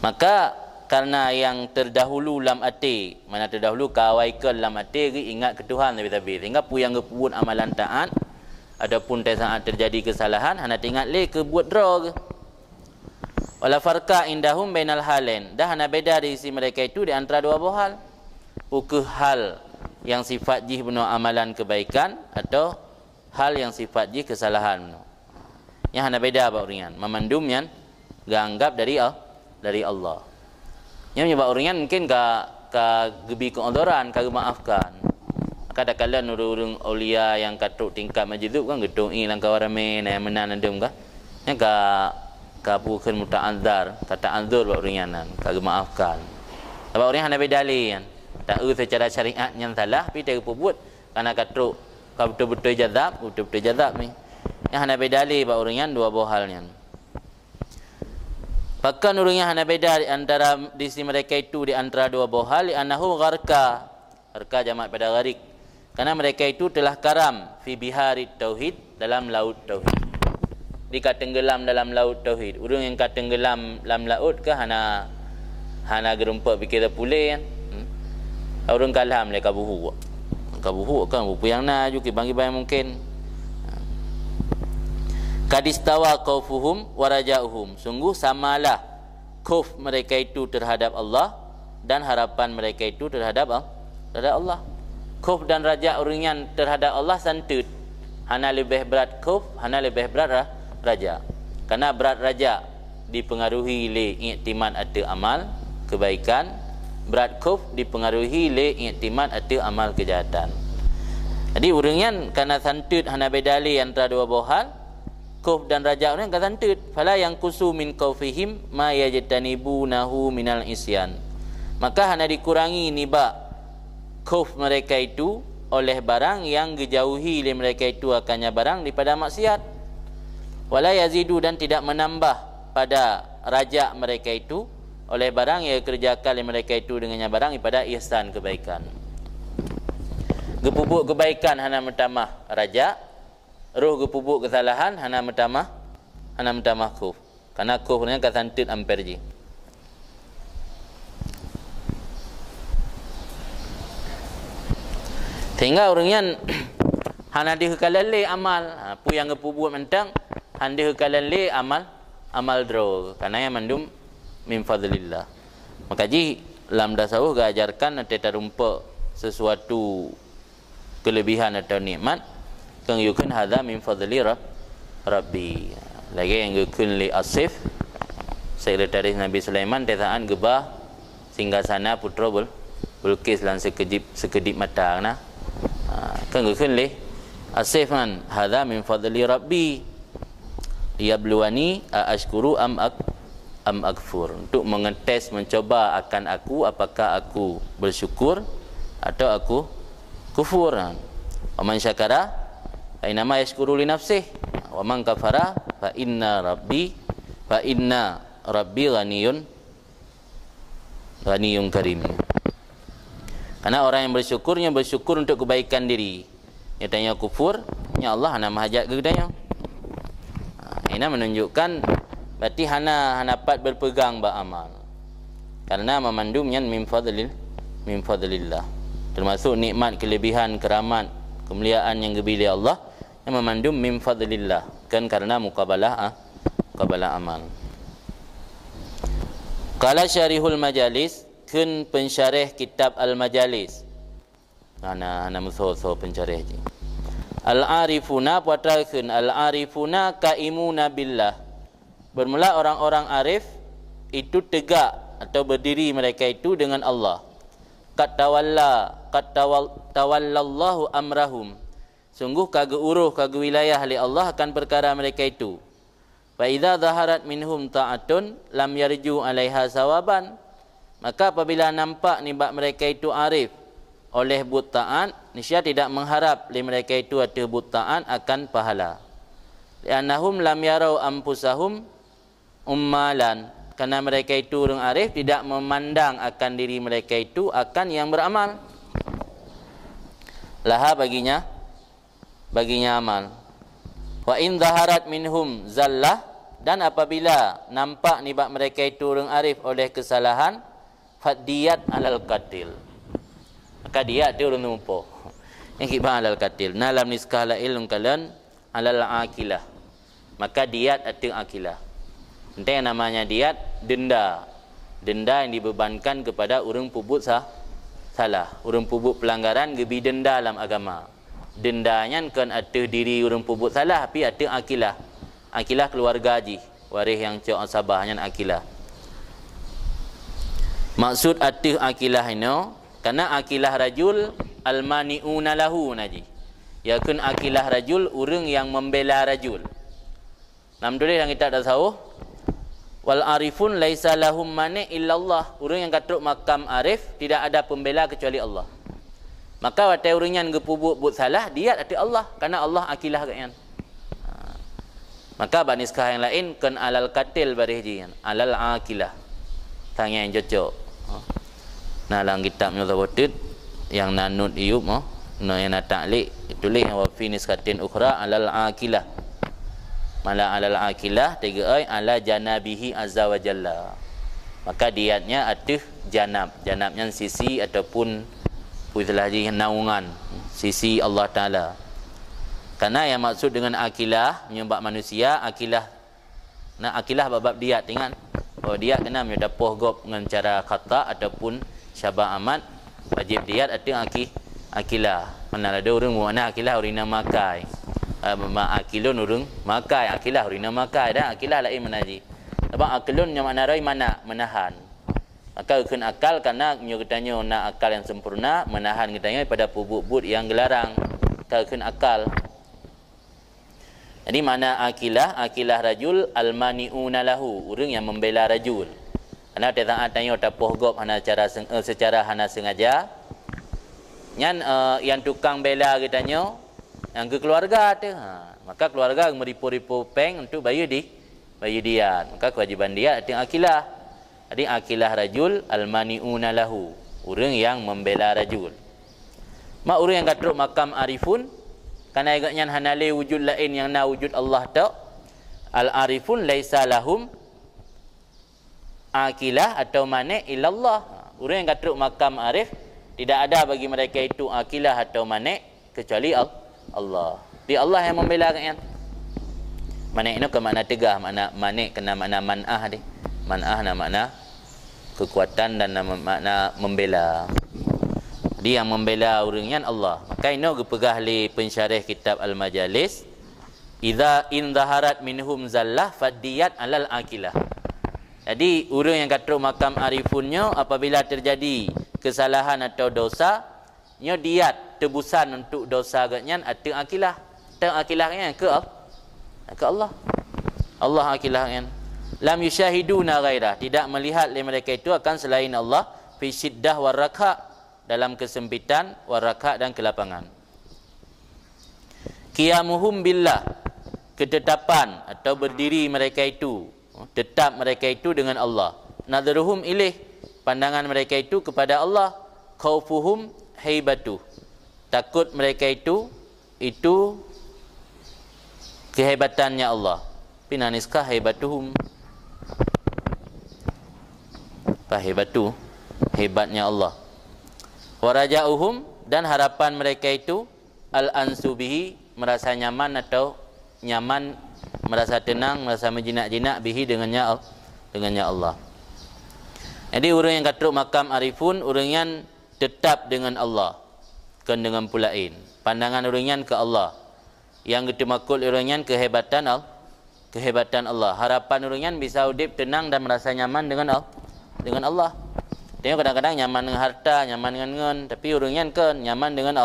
Maka karena yang terdahulu dalam hati, mana terdahulu kawaikan dalam hati ingat ke Tuhan tapi sehingga pu yang ngebuat amalan taat adapun saat terjadi kesalahan hana ingat le ke buat drog. Wala farqa indahum bainal halain. Dah hana beda di sisi mereka itu di antara dua buah hal. Uke hal yang sifat jih benar amalan kebaikan atau hal yang sifat jih kesalahan benar. Yang hana beda apa uringan. Memandum yang ganggap dari Allah. Yang menyebab uringan mungkin ka gebi keodoran, ka maafkan. Kadang-kadang urung aulia yang katuk tingkat majidub kan gedung i langkah warame na menan andum ka. Yang ka bukan muta'adzar, kata anzur buat uringanan, ka maafkan. Sebab uringan hana beda lian. Tak secara syariat yang salah tapi dia buat karena katruk kau betul-betul jazab ni yang hana bedali ba uringan dua buah halnya Bahkan urangnya hana beda di antara di sisi mereka itu di antara dua bohal li annahu gharqa. Gharqa jamak pada gharik. Karena mereka itu telah karam fi bihari tauhid, dalam laut tauhid. Dia tenggelam dalam laut tauhid. Urang yang tenggelam dalam laut ke hana gerumpa fikir pulih kan. Urang kalah mereka buhu. Kabuhu kan bupu yang na juga bagi bayang mungkin. Kadistawa khaufuhum wa raja'uhum. Sungguh samalah khauf mereka itu terhadap Allah dan harapan mereka itu terhadap Allah. Khauf dan raja orang terhadap Allah santut. Hana lebih berat khauf, hana lebih berat raja. Karena berat raja dipengaruhi oleh iktiman atau amal kebaikan, berat khauf dipengaruhi oleh iktiman atau amal kejahatan. Jadi orang karena santut hana bedali antara dua bohal. Khauf dan raja orang kata santut. Fala yang kusu min khaufihim ma yajtanibunahu minal isyan. Maka hana dikurangi nibak khauf mereka itu oleh barang yang dijauhi oleh mereka itu akannya barang daripada maksiat. Wala yazidu dan tidak menambah pada raja mereka itu oleh barang yang kerjakan oleh mereka itu dengannya barang daripada ihsan kebaikan. Gepubuk kebaikan hana menambah raja, roh gepubuk kesalahan hana menambah khauf. Karena khauf ni kasantut amperji. Sehingga orangnya hana dihekalalai amal. Pu yang gepubuk mentang hana dihekalalai amal draw. Karena yang mandum min fadlillah. Maka ji dalam tasawuf gajarkan nanti terumpa sesuatu kelebihan atau nikmat kang yukun hadza min fadli rabbi. Lagi yang yukun li asif sekretaris Nabi Sulaiman tetaan gebah singgasana putra Bilqis lan sekedip mata na. Kang yukun li asif man hadza min fadli rabbi liyabluwani ashkuru am akfur, untuk mengetes mencoba akan aku apakah aku bersyukur atau aku kufur. Wa man syakara fa inna yashkuru li nafsihi wa man kafara fa inna rabbi ghaniyun karim. Karena orang yang bersyukur untuk kebaikan diri. Nyatanya kufur, ya Allah hana mahajat gedanya. Ini menunjukkan berarti hana dapat berpegang ba amal. Karena memandumnya min fadlillah. Termasuk nikmat, kelebihan, keramat, kemuliaan yang diberi Allah yang memandum min fadlillah, kan karena muqabalah amal. Qala syarihul majalis, kun pensyarih kitab al-majalis. Ana musuh pensyarih je. Al-arifuna putrakeun al-arifuna qaimuna billah. Bermula orang-orang arif itu tegak atau berdiri mereka itu dengan Allah. Tawallallahu amrahum. Sungguh kagu uruh kagu wilayah li Allah akan perkara mereka itu. Fa idza zaharat minhum ta'atun lam yarju 'alaiha sawaban. Maka apabila nampak nibak mereka itu arif oleh but ta'at, niscaya tidak mengharap li mereka itu atau but ta'at akan pahala. Li'annahum lam yarau anfusahum ummalan. Karena mereka itu orang arif tidak memandang akan diri mereka itu akan yang beramal. Laha baginya amal. Wa in zaharat minhum zallah, dan apabila nampak nibak mereka itu orang arif oleh kesalahan, fadiyat alal qatil. Maka diat dia orang numpo. Yang kibah alal qatil. Nalam niskala ilun kalan alal akilah. Maka diat atau akilah. Nanti yang namanya diat, denda yang dibebankan kepada orang pubut salah, orang pubut pelanggaran gebi denda dalam agama. Dendanya kan atas diri orang pubut salah, tapi atas akilah keluarga haji, waris yang cok sabahnya akilah. Maksud atas akilah ini karena akilah rajul almaniuna lahu naji, ya kun akilah rajul orang yang membela rajul. Nam tulis yang kita dah tahu, wal arifun laisa lahum mani illallah. Orang yang katruk makam arif tidak ada pembela kecuali Allah. Maka watai orang yang gepubuk but salah, dia hati Allah, karena Allah akilah katnya. Maka baniskah yang lain kan alal katil barih alal akilah. Tang yang cocok. Nah dalam kitab Mutawatir yang nanut iub yang nak ta'liq tulis wa fi niskatin ukhra alal akilah. Mala alal akilah tiga ay ala janabihi azza wa jalla. Maka diatnya atif janab. Janabnya sisi ataupun puitlah naungan sisi Allah Taala. Karena yang maksud dengan akilah menyebab manusia akilah. Nah akilah bab diat ingat. Oh diat kena mendapoh gop dengan cara khata ataupun syabah amat wajib diat atau akilah. Mana ada orang mana akilah urina makai. Akilun urung makai akilah urina makai dah akilah lain menaji. Sebab akilun yang makna rai mana menahan. Maka ukun akal karena katanya nak akal yang sempurna menahan katanya pada pubut-pubut yang gelarang. Ukun akal. Jadi mana akilah rajul almaniuna lahu, orang yang membela rajul. Karena dia tak tanya tapoh gop hana secara hana sengaja. Yang tukang bela katanya yang ke keluarga tu. Maka keluarga meripu-ripu peng untuk bayar dia. Maka kewajiban dia ada akilah. Jadi akilah rajul almaniuna lahu, orang yang membela rajul. Mak orang yang katruk makam arifun karena agaknya hanale wujud lain yang na wujud Allah tak. Al-arifun laisa lahum akilah atau manik illallah. Orang yang katruk makam arif tidak ada bagi mereka itu akilah atau manik kecuali Allah. Di Allah yang membela agaknya. Manik itu ke makna tegah, makna manik kena makna man'ah dia. Man'ah na makna kekuatan dan makna membela. Dia yang membela orangnya Allah. Maka ini dipegah oleh pensyarih kitab Al-Majalis. Idza in zaharat minhum zallah fadiyat alal akilah. Jadi orang yang katruk makam arifunnya apabila terjadi kesalahan atau dosa, nya diat tebusan untuk dosa agaknya atau akilah. Atau akilahnya ke Allah. Allah akilahnya. Lam yusyahiduna ghairah, tidak melihat mereka itu akan selain Allah fi syiddah waraka, dalam kesempitan, waraka dan kelapangan. Qiyamuhum billah, ketetapan atau berdiri mereka itu, tetap mereka itu dengan Allah. Nadruhum ilaih, pandangan mereka itu kepada Allah. Khaufuhum haibatu, takut mereka itu kehebatannya Allah. Pinaniskah haibatuhum, hebatu hebatnya Allah. Waraja'uhum, dan harapan mereka itu al-ansubihi, merasa nyaman atau nyaman, merasa tenang, merasa menjinak-jinak bihi dengannya Allah. Jadi orang yang katruk makam arifun, orang yang tetap dengan Allah, kan dengan pulain. Pandangan orang yang ke Allah. Yang ketemakul orang yang kehebatan Allah. Harapan orang yang bisa udip tenang dan merasa nyaman dengan Allah. Tengok kadang-kadang nyaman dengan harta, nyaman dengan ngen, tapi orangnya kan nyaman dengan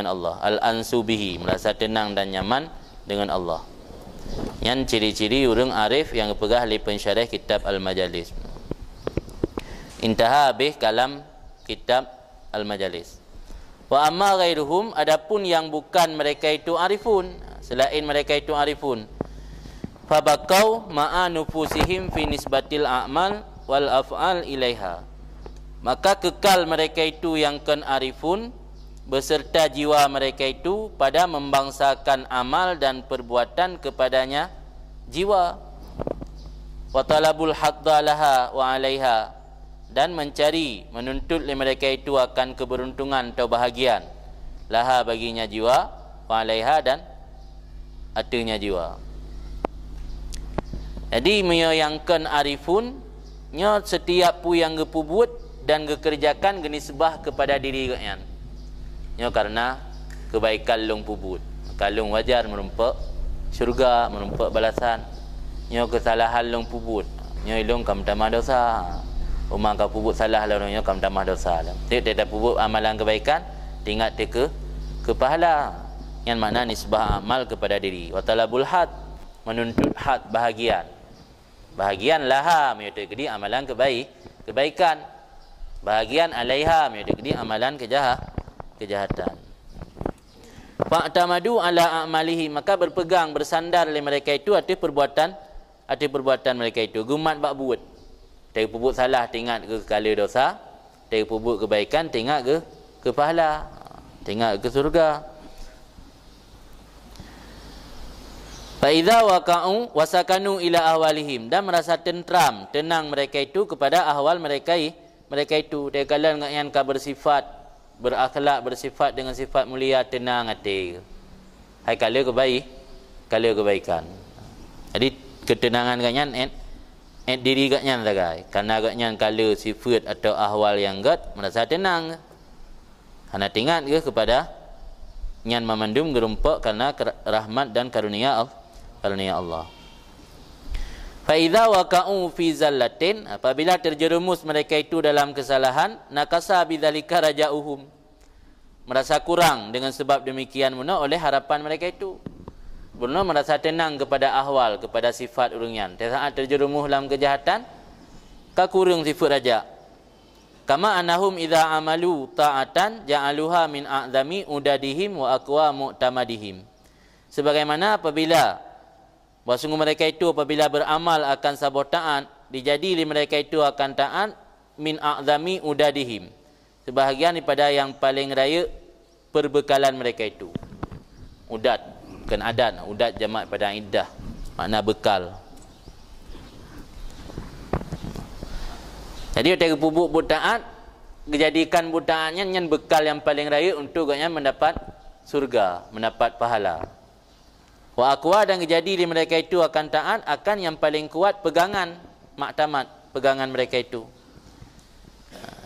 Allah. Al-ansubihi, merasa tenang dan nyaman dengan Allah. Yang ciri-ciri orang arif yang pegah oleh pensyarah kitab Al-Majalis. Intaha habis kalam kitab Al-Majalis. Wa amma ghairuhum, adapun yang bukan mereka itu arifun, selain mereka itu arifun, fabakau ma'a nufusihim fi nisbatil a'mal wal af'al ilaiha, maka kekal mereka itu yang kan arifun beserta jiwa mereka itu pada membangsakan amal dan perbuatan kepadanya jiwa. Wa talabul hadda laha wa alaiha, dan mencari menuntut mereka itu akan keberuntungan atau bahagian laha baginya jiwa, wa alaiha dan atasnya jiwa. Jadi menyayangkan arifun nya setiap pu yang gepubut dan gekerjakan genisbah kepada diri kalian. Nya karena kebaikan long pubut. Kalung wajar merumpak syurga, merumpak balasan. Nya kesalahan long pubut. Nya long kam tamah dosa. Umang ka pubut salah lawan nya kam tamah dosa. Tidak pubut amalan kebaikan, tinggal ke pahala. Yang makna nisbah amal kepada diri. Wa talabul had, menuntut had bahagian. Bahagian laha menyutai amalan kebaikan. Bahagian alaiha menyutai amalan kejahatan. Fa'tamadu ala a'malihi, maka berpegang bersandar oleh mereka itu atas perbuatan mereka itu. Gumat bak buat. Dia perbuat salah tengok ke kala dosa, dia perbuat kebaikan tengok ke pahala, tengok ke surga. Fa idza waqa'u wasakanu ila ahwalihim, dan merasa tenteram, tenang mereka itu kepada ahwal mereka itu. Dia kala yang bersifat berakhlak, bersifat dengan sifat mulia, tenang hati. Hai kala kebaikan. Jadi ketenangan kanyan diri kanyan sagai. Karena kanyan kala sifat atau ahwal yang merasa tenang. Hana tingat ke kepada nyan memandum gerumpak karena rahmat dan karunia Allah. Fa idza waqa'u fi zallatin, apabila terjerumus mereka itu dalam kesalahan, nakasa bidzalika raja'uhum, merasa kurang dengan sebab demikian oleh harapan mereka itu. Benar merasa tenang kepada ahwal, kepada sifat urungan. Saat terjerumus dalam kejahatan, ka kurang sifat raja. Kama anahum idza amalu ta'atan ja'aluha min a'zami udadihim wa aqwa mu'tamadihim. Sebagaimana apabila sungguh mereka itu apabila beramal akan sebuah taat, dijadi mereka itu akan taat min a'zami udadihim, sebahagian daripada yang paling raya perbekalan mereka itu. Udad, bukan adat. Udad jamak pada iddah, makna bekal. Jadi dia pupuk butaat, dijadikan butaatnya yang bekal yang paling raya untuk mendapat surga, mendapat pahala. Wa aqwa, dan jadi di mereka itu akan taat akan yang paling kuat pegangan maktamat, pegangan mereka itu.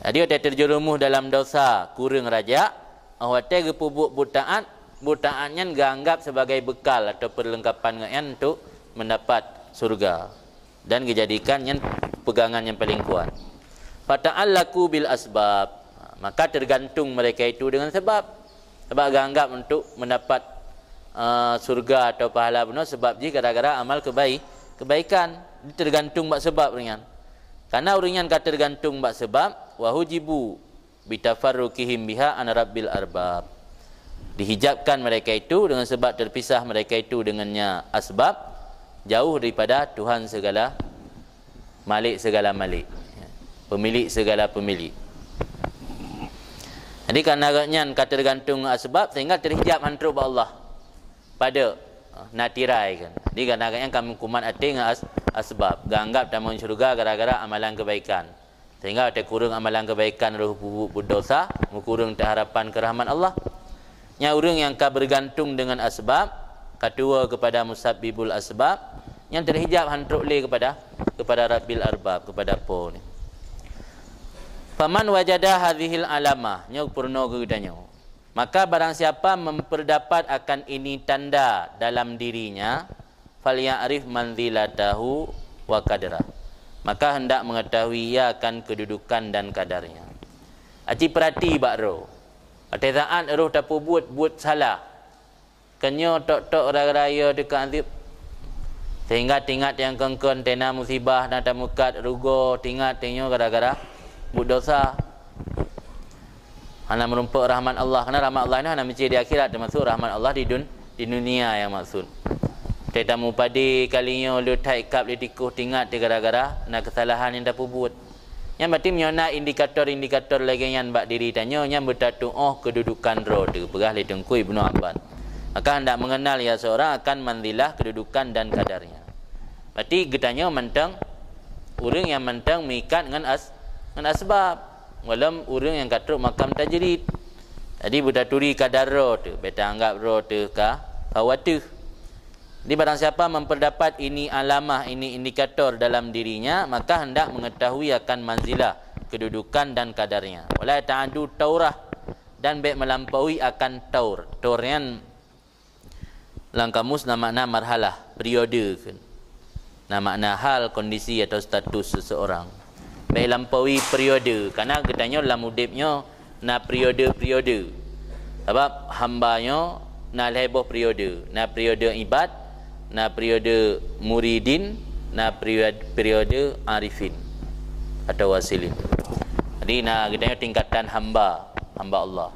Jadi dia terjerumus dalam dosa kurang raja, awate pupuk butaatnya dianggap sebagai bekal atau perlengkapan untuk mendapat surga, dan dijadikan yang pegangan yang paling kuat. Fata'allaku bil asbab, maka tergantung mereka itu dengan sebab dianggap untuk mendapat surga atau pahala benar sebab ji gara-gara amal kebaikan. Tergantung bak sebab ringan. Karena ringan kata tergantung bak sebab, wa hujibu bitafarruqihim biha an rabbil arbab, dihijabkan mereka itu dengan sebab terpisah mereka itu dengannya asbab, jauh daripada Tuhan segala malik, pemilik segala pemilik. Jadi karena kata tergantung asbab sehingga terhijab hantruk Allah pada natirai kan. Jadi kadang-kadang kami kumat hati dengan asbab. Ganggap tamu syurga gara-gara amalan kebaikan. Sehingga ada kurang amalan kebaikan roh berdosa, kurang harapan ke rahmat Allah. Nya orang yang bergantung dengan asbab, kedua kepada musabbibul asbab, yang terhijab hantruk le kepada Rabbil Arbab, kepada Po ni. Faman wajada hadhil alamah, nya purno keudanya. Maka barang siapa memperdapat akan ini tanda dalam dirinya, falya'rif manzilatahu wa qadrah, maka hendak mengetahui ia akan kedudukan dan kadarnya. Aci perhati bak roh. Ate saat roh tak buat salah, kenyo tok raya dekat azib, sehingga tingat yang kengkon tena musibah dan tamukat rugo, tingat tenyo gara-gara buat dosa. Hana merumpuk rahmat Allah. Karena rahmat Allah ini hana mencari di akhirat, termasuk rahmat Allah di dunia yang maksud. Tetamu padi kalinya lu taikap li tikuh tingat di gara-gara nak kesalahan yang dah buat. Yang berarti menyona indikator lagi yang bak diri tanya yang bertatu kedudukan roh tu pegah li tengkui Ibnu Abbas. Maka hendak mengenal ya seorang akan manzilah kedudukan dan kadarnya. Berarti getanya mentang orang yang mentang mengikat dengan asbab. Walam orang yang katruk makam tajrid. Jadi berdaturi kadar roh tu, beta anggap roh tu kawatu. Jadi barang siapa memperdapat ini alamah, ini indikator dalam dirinya, maka hendak mengetahui akan manzilah, kedudukan dan kadarnya. Wala ta'adu taurah, dan baik melampaui akan taur. Taur yang dalam kamus nama marhalah, periode kan. Makna hal, kondisi atau status seseorang. Baik lampaui periode, karena katanya dalam hidupnya na periode. Sebab hambanya na leboh periode, na periode ibad, na periode muridin, na periode arifin atau wasilin. Jadi na katanya tingkatan hamba Allah,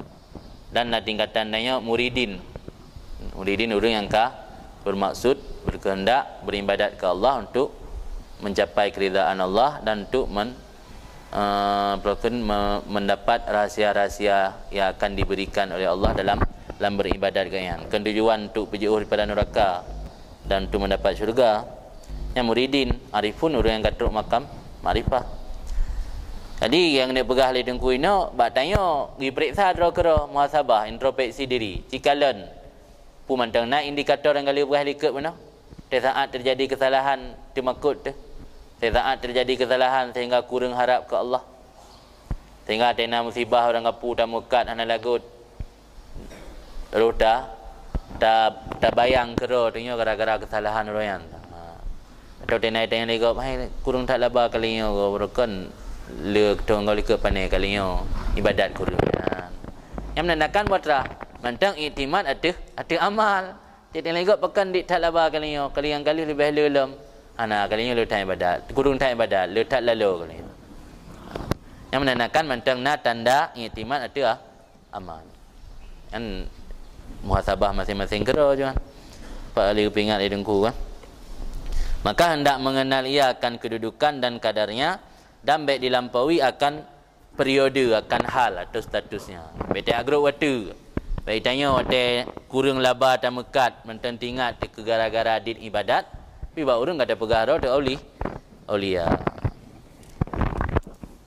dan na tingkatan nanya muridin, Muridin orang yang bermaksud, berkehendak beribadat ke Allah untuk mencapai keridaan Allah dan untuk mendapat rahsia-rahsia yang akan diberikan oleh Allah dalam beribadat kalian. Tujuan untuk berjauh daripada neraka dan untuk mendapat syurga. Yang muridin arifun orang yang katruk makam makrifah. Jadi yang dia pegah le dengku ino bak tanya gi periksa kira muhasabah introspeksi diri. Cikalan pu mantang naik indikator yang kali pegah likut mana? Saat terjadi kesalahan dimakut tu. Saat terjadi kesalahan sehingga kurang harap ke Allah. Sehingga tena musibah orang kapu tak mukat hana lagut. Terus dah bayang kira tengok gara-gara kesalahan orang. Atau tena lagi kurang tak laba kalinya berkan le tong kali ke panai kalinya ibadat kurang. Yang menandakan watra mantang iktimat ada amal. Tena lagi pekan dik tak laba kalinya kalian kali lebih lelem. Ana kalinya le tak ibadat, kurang tak ibadat, le tak lalu kalinya. Yang menandakan mantang na tanda iktimat ada amal. Kan muhasabah masing-masing kira je kan. Pak Ali pingat dengku kan. Maka hendak mengenal ia akan kedudukan dan kadarnya dan baik dilampaui akan periode, akan hal atau statusnya. Baik tak agrok waktu. Baik tanya waktu kurang laba dan mekat mentang tingat ke gara-gara adit ibadat. Tapi bawa orang kata pegara atau aulia.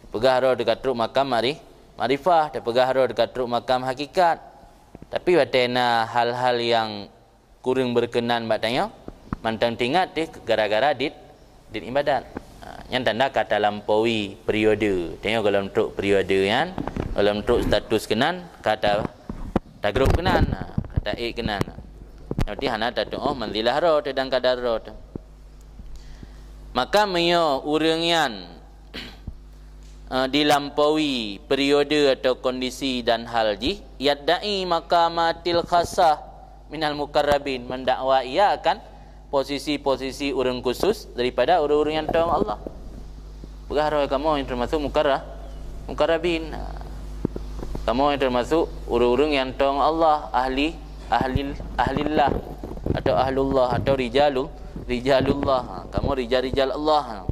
Pegara dekat truk makam marifah, dan pegara dekat truk makam hakikat. Tapi watena hal-hal yang kurang berkenan bak tanya mantang tingat gara-gara dit ibadat. Yang tanda kata lampaui periode. Tengok kalau untuk periode kan, kalau untuk status kenan kata tagruk kenan, kata kenan. Nanti hana tatu manzilah ro dan kadar ro. Maka menyo urang yang dilampaui periode atau kondisi dan hal ji yadda'i maqamatil khasah minal mukarrabin, mendakwa ia akan posisi-posisi orang khusus daripada orang-orang yang tahu Allah. Pegara kamu yang termasuk mukarrabin. Kamu yang termasuk orang-orang yang tahu Allah, ahlillah atau ahlullah atau rijalullah. Kamu rijal Allah.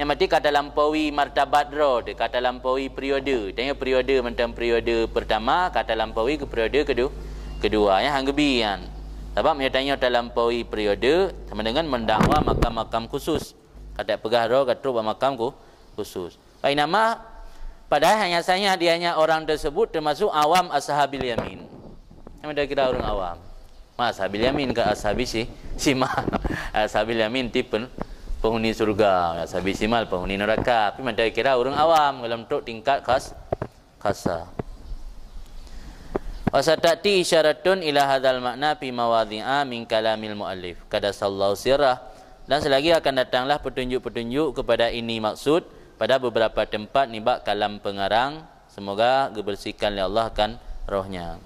Yang mati kata lampaui martabat ro, kata lampaui periode. Tanya periode macam periode pertama, kata lampaui ke periode kedua yang hanggebian. Sebab dia tanya terlampaui periode sama dengan mendakwa makam-makam khusus. Kata pegara kata makam khusus. Baik nama padahal hanya saya dia hanya orang tersebut termasuk awam ashabil yamin. Yang dia kira orang awam. Ashabil yamin ke ashabi simal. Ashabil yamin tipe penghuni surga, ashabi simal penghuni neraka. Tapi dia kira orang awam dalam untuk tingkat khasa. Wasatati isyaratun ila hadzal makna fi mawadhi'a min kalamil muallif qadasallahu sirrah, dan selagi akan datanglah petunjuk-petunjuk kepada ini maksud pada beberapa tempat nibak kalam pengarang, semoga dibersihkan oleh Allah kan rohnya.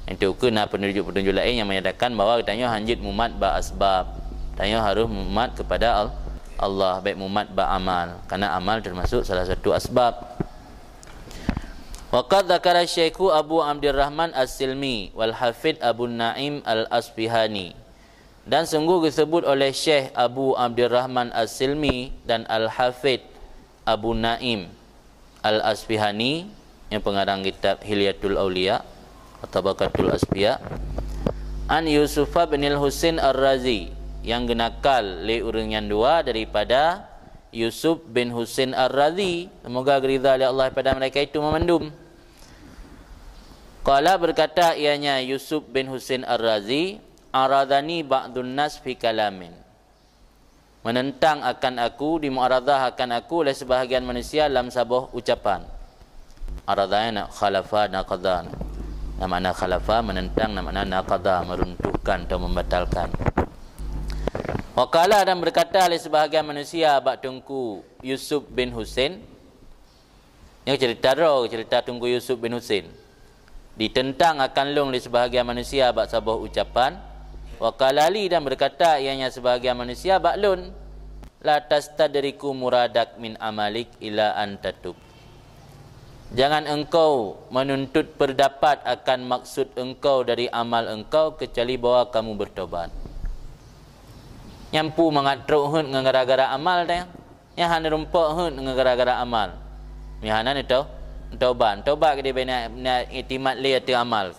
Itu kena petunjuk-petunjuk lain yang menyatakan bahawa katanya hanjit mumat ba asbab, tanya harus mumat kepada Allah, baik mumat ba amal, karena amal termasuk salah satu asbab. Waqad dzakara Syekhu Abu Abdurrahman As-Silmi wal Hafidh Abu Naim Al-Asfihani, dan sungguh disebut oleh Syekh Abu Abdurrahman As-Silmi dan Al-Hafidh Abu Naim Al-Asfihani yang pengarang kitab Hilyatul Auliya atau Tabaqatul Asfiya, an Yusuf bin Al-Husain Ar-Razi, yang genakal le urang yang dua daripada Yusuf bin Husain Ar-Razi, semoga ridha oleh Allah pada mereka itu memandum. Qala berkata ianya Yusuf bin Husain Ar-Razi, aradani ba'dun nas fi kalamin, menentang akan aku, dimuaradah akan aku oleh sebahagian manusia dalam sebuah ucapan. Aradahnya nak khalafa naqadan. Makna khalafa menentang, makna naqada meruntuhkan atau membatalkan. Waqala, dan berkata oleh sebahagian manusia bak tungku Yusuf bin Husain. Yang cerita tungku Yusuf bin Husain ditentang akan long oleh sebahagian manusia bak sebuah ucapan. Waqala li, dan berkata ianya sebahagian manusia bak lun, la tastadriku muradak min amalik ila an tatub. Jangan engkau menuntut pendapat akan maksud engkau dari amal engkau kecuali bahawa kamu bertobat. Nyampu mengatruk hun dengan gara-gara amal dah. Yang hanya rumpak hun dengan gara-gara amal. Mihana ni taubat ke dia nak iktimat li ati amal.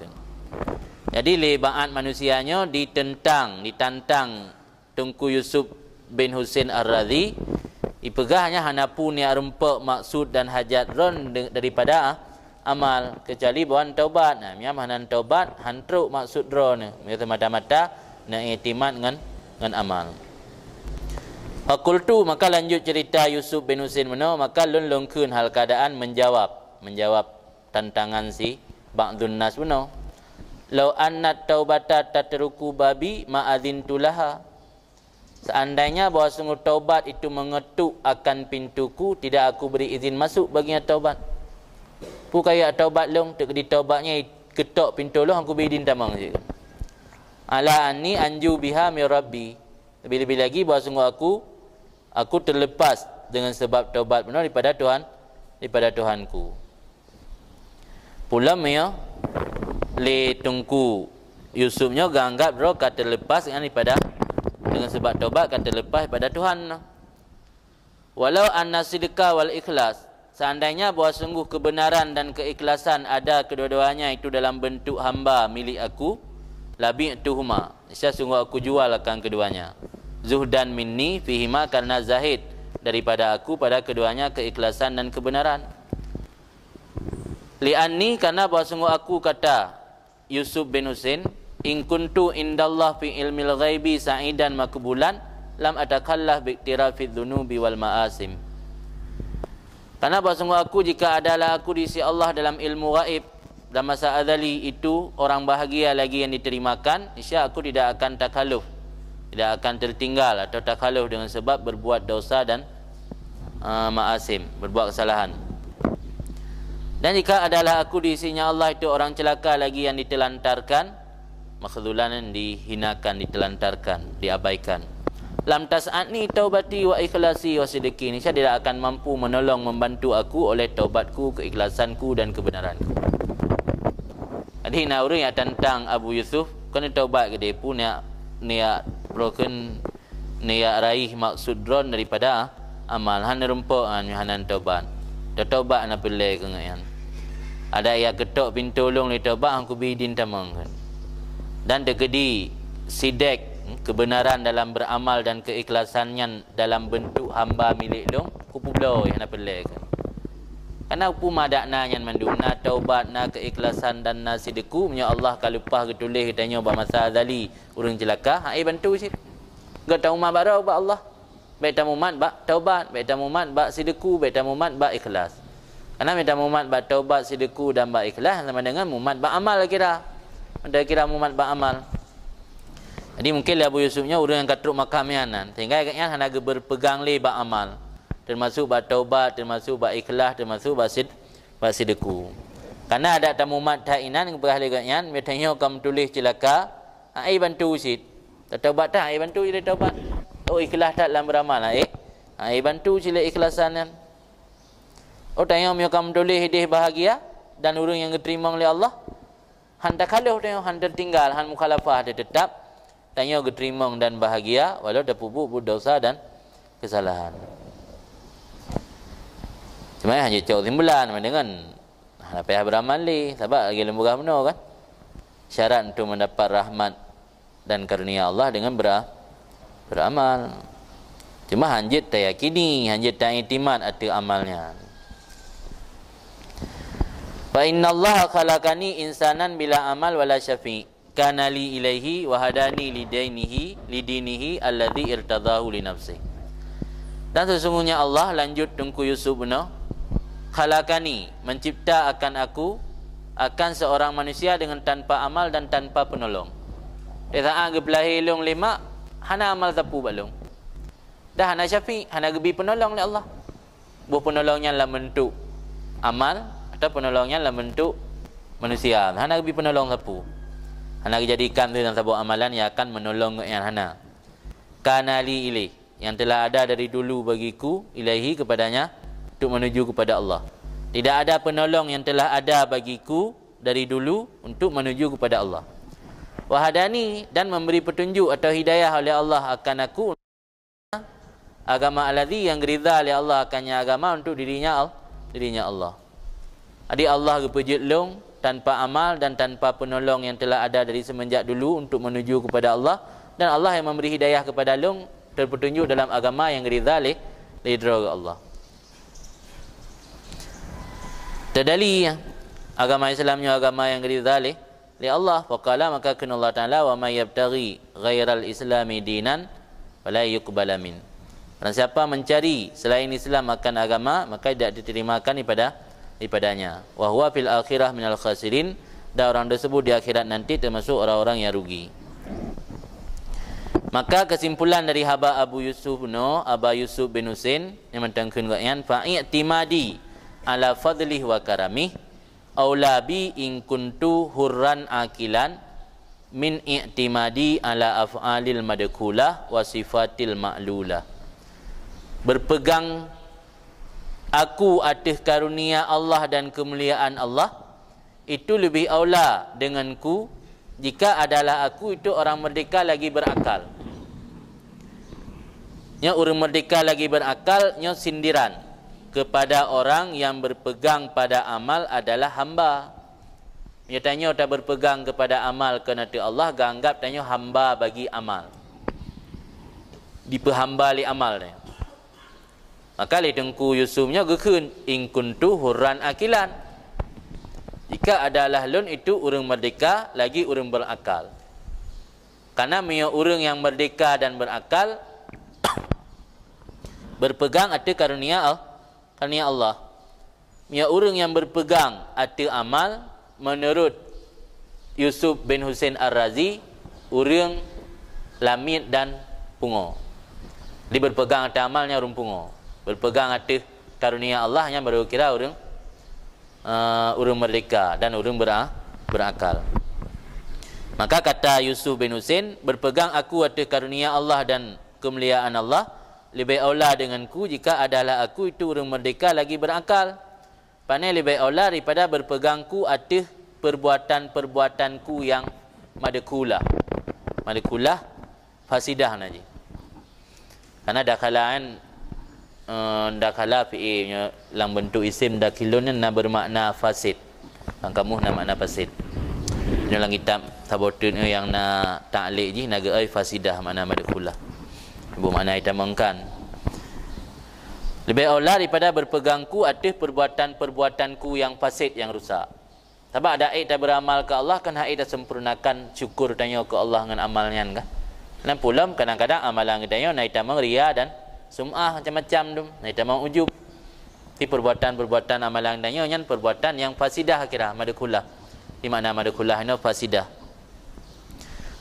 Jadi lebaat manusianya ditantang Tunku Yusuf bin Husain Ar-Radhi ipegahnya hanapu ni rumpak maksud dan hajat ron daripada amal kecuali bawan taubat. Nah, miam hanan taubat hantruk maksud ron ni mata-mata nak iktimat dengan amal. Fakultu maka lanjut cerita Yusuf bin Husain meno maka lun-lungkeun hal keadaan menjawab tantangan si ba'dun nas meno. Lau annat taubata tatruku babi ma'adzintu laha. Seandainya bahawa sungguh taubat itu mengetuk akan pintuku, tidak aku beri izin masuk baginya taubat. Pu kaya taubat long tek di taubatnya ketok pintu long aku beri izin tamang je. Ala anni anju biha mi rabbi. Lebih-lebih lagi bahawa sungguh aku terlepas dengan sebab taubat benar daripada Tuhanku. Pulam ya le tungku Yusufnya ganggap bro kata lepas dengan sebab taubat kata lepas pada Tuhan. Walau anna sidqa wal ikhlas, seandainya bahawa sungguh kebenaran dan keikhlasan ada kedua-duanya itu dalam bentuk hamba milik aku, labi'tuhuma, saya sungguh aku jual akan keduanya. Zuhdan minni fihima, karena zahid daripada aku pada keduanya keikhlasan dan kebenaran. Li'anni, karena bahawa sungguh aku kata Yusuf bin Husain, in kuntu indallah fi ilmil ghaibi sa'idan makbulan lam atakallah bi'tirafid dhunubi wal ma'asim. Karena bahawa sungguh aku jika adalah aku di sisi Allah dalam ilmu ghaib dan masa azali itu orang bahagia lagi yang diterimakan, insya aku tidak akan takaluf, tidak akan tertinggal atau takaluf dengan sebab berbuat dosa dan ma'asim, berbuat kesalahan. Dan jika adalah aku di sisinya Allah itu orang celaka lagi yang ditelantarkan, makhdhulan, dihinakan, ditelantarkan, diabaikan. Lam tas'atni taubati wa ikhlasi wa sidqi, saya tidak akan mampu menolong membantu aku oleh taubatku, keikhlasanku dan kebenaranku. Jadi nauri yang tentang Abu Yusuf kena taubat ke dia pun niat broken niat raih maksud dron daripada amal han rumpuk hanan taubat. Taubat ana pelai ke ngayan. Ada yang ketok pintu long li taubat aku bidin tamang kan. Dan dekedi sidek kebenaran dalam beramal dan keikhlasannya dalam bentuk hamba milik long kupublo yang nak pelai kan. Karena aku madakna yang manduna taubat na keikhlasan dan na sidku punya Allah kalupah ketulih katanya ba masa azali urang celaka hai bantu sih. Gak tahu ma barau ba Allah. Baik tamumat ba taubat, baik tamumat ba sidku, baik tamumat ba ikhlas. Karena minta mumat ba taubat sidku dan ba ikhlas sama dengan mumat ba amal kira. Anda kira mumat ba amal. Jadi mungkin Abu Yusufnya urang yang katruk makamianan sehingga agaknya hanaga berpegang le ba amal. Termasuk ba taubat, termasuk ba ikhlas, termasuk ba sidku. Karena ada tamumat tainan yang berahligatnya metanya kamu tulis celaka, ai bantu sid. Taubat tak ai bantu je taubat. Oh ikhlas tak dalam beramal ai bantu sila ikhlasan. Oh tanya mi kamu tulis hidih bahagia dan urang yang diterima oleh Allah. Han tak kalah tanya han tertinggal, han mukhalafah dia tetap tanya diterima dan bahagia walau dah pupuk dosa dan kesalahan. Cuma hanya cakap timbulan dengan nak payah beramal ni sebab lagi lemburah benar kan. Syarat untuk mendapat rahmat dan karunia Allah dengan beramal. Cuma hanjit tak yakini, hanjit tak iktimat atas amalnya. Fa innallaha khalaqani insanan bila amal wala syafi' kana li ilaihi wa hadani lidinihi alladhi irtadahu li nafsi. Dan sesungguhnya Allah lanjut Tunku Yusuf benar khalaqani mencipta akan aku akan seorang manusia dengan tanpa amal dan tanpa penolong. Dia tak gebelahi long lima hana amal tapu balong. Dah hana syafi' hana gebi penolong oleh Allah. Buh penolongnya dalam bentuk amal atau penolongnya dalam bentuk manusia. Hana gebi penolong tapu. Hana jadikan tu dalam sebuah amalan yang akan menolong yang hana. Kanali ilaih yang telah ada dari dulu bagiku ilahi kepadanya untuk menuju kepada Allah. Tidak ada penolong yang telah ada bagiku dari dulu untuk menuju kepada Allah. Wahadani, dan memberi petunjuk atau hidayah oleh Allah akan aku agama alladhi, yang geridha oleh Allah akannya agama untuk dirinya Allah. Jadi Allah berpejetlung tanpa amal dan tanpa penolong yang telah ada dari semenjak dulu untuk menuju kepada Allah, dan Allah yang memberi hidayah kepada long terpetunjuk dalam agama yang geridha oleh Allah. Terdali agama Islamnya agama yang geridha oleh Allah. Faqala, maka kena Allah Ta'ala, wa may yabtaghi ghairal islami dinan fala yuqbala min. Dan siapa mencari selain Islam akan agama, maka tidak diterimakan daripadanya. Wa huwa fil akhirah minal khasirin, dan orang tersebut di akhirat nanti termasuk orang-orang yang rugi. Maka kesimpulan dari haba Aba Yusuf bin Husain yang mentangkan qaian, fa'i'timadi ala fadlih wa karamih aula bi in kuntu hurran akilan min i'timadi ala af'alil madkulah wa sifatil ma'lulah. Berpegang aku atas karunia Allah dan kemuliaan Allah itu lebih aula denganku jika adalah aku itu orang merdeka lagi berakal. Nya orang merdeka lagi berakal, nya sindiran kepada orang yang berpegang pada amal adalah hamba. Nya tanya tak berpegang kepada amal kerana Allah, ganggap tanya hamba bagi amal. Dipehamba li amal dia. Maka li Tengku Yusufnya gekun in kuntu hurran akilan. Jika adalah lun itu orang merdeka lagi orang berakal. Karena mia orang yang merdeka dan berakal berpegang atas karunia Allah. Mia orang yang berpegang atas amal menurut Yusuf bin Husain Ar-Razi, orang lamit dan pungo. Dia berpegang atas amalnya orang pungo. Berpegang atas karunia Allahnya baru kira orang merdeka dan orang berakal. Maka kata Yusuf bin Husain, berpegang aku atas karunia Allah dan kemuliaan Allah lebih aula denganku jika adalah aku itu orang merdeka lagi berakal. Pandai lebih aula daripada berpegangku atas perbuatan-perbuatanku yang madkulah. Madkulah fasidah naji. Karena dakhala fi'ilnya dalam bentuk isim dakilun na bermakna fasid. Kamu na makna fasid. Dalam kitab Tabotun yang na ta'liq ji naga ai fasidah makna madkulah. Bermakna itamangkan. Lebih aula daripada berpegangku atas perbuatan-perbuatanku yang fasid, yang rusak. Sebab ada tak beramal ke Allah kan dah sempurnakan syukur tanya ke Allah dengan amalnya kan. Dan pula kadang-kadang amalan kita naik tamang ria dan sum'ah macam-macam tu, naik tamang ujub. Di perbuatan-perbuatan amalan kita yang perbuatan yang fasidah kira madkulah. Di makna madkulah ini fasidah.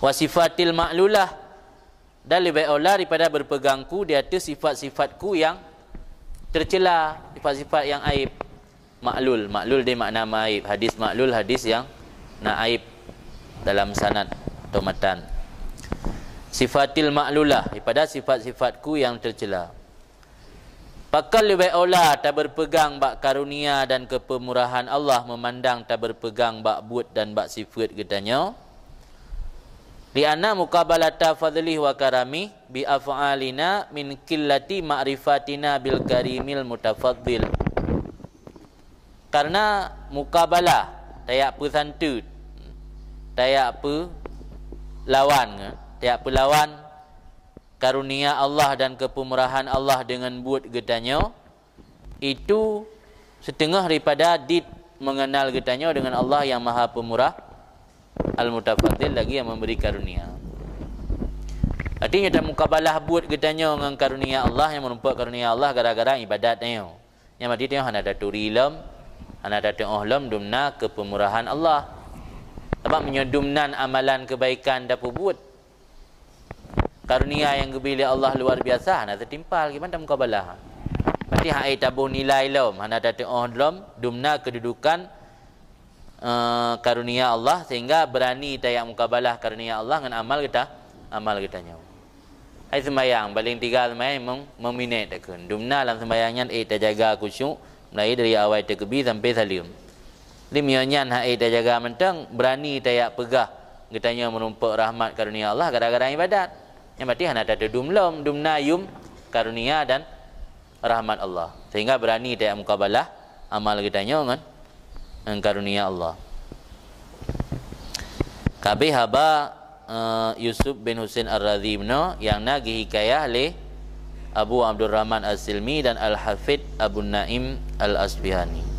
Wasifatil ma'lulah, dan lebih aula daripada berpegangku di atas sifat-sifatku yang tercela, sifat-sifat yang aib. Maklul dia makna aib. Hadis maklul, hadis yang aib dalam sanad atau matan. Sifatil ma'lulah, daripada sifat-sifatku yang tercela. Pakal lebih aula tak berpegang bak karunia dan kepemurahan Allah, memandang tak berpegang bak buat dan bak sifat katanya. Di anna muqabalata fadlih wa karami bi af'alina min qillati ma'rifatina bil karimil mutafaddil. Karena muqabalah tayak apa santut, tayak apa lawan, tayak apa lawan karunia Allah dan kepemurahan Allah dengan buat getanya itu setengah daripada dit mengenal getanya dengan Allah yang Maha Pemurah Al-Mutafaddil lagi yang memberi karunia. Artinya tak mukabalah buat getanya dengan karunia Allah, yang menumpak karunia Allah gara-gara ibadatnya. Yang maksudnya hana datu rilam, hana datu ohlam dumna kepemurahan Allah. Sebab menyedumnan amalan kebaikan dapat buat. Karunia yang kebila Allah luar biasa hana tertimpal, gimana tak mukabalah. Berarti hai tabuh nilai lam, hana datu ohlam dumna kedudukan karunia Allah sehingga berani tayak mukabalah karunia Allah dengan amal kitanya. Hai sembahyang paling tiga sembahyang meminat takun. Dumna dalam sembahyangnya tak jaga khusyuk, mulai dari awal terkebi sampai salim. Limionyan hai ta jaga mentang berani ta yak pegah getanya menumpak rahmat karunia Allah kadang-kadang ibadat. Yang berarti hana ada dumlom, dumnayum karunia dan rahmat Allah. Sehingga berani ta yak mukabalah amal getanya dengan karunia Allah. Kabeh haba Yusuf bin Husain Ar-Radhi yang nagih hikayah le Abu Abdurrahman As-Silmi dan Al-Hafidh Abu Naim Al-Asbihani.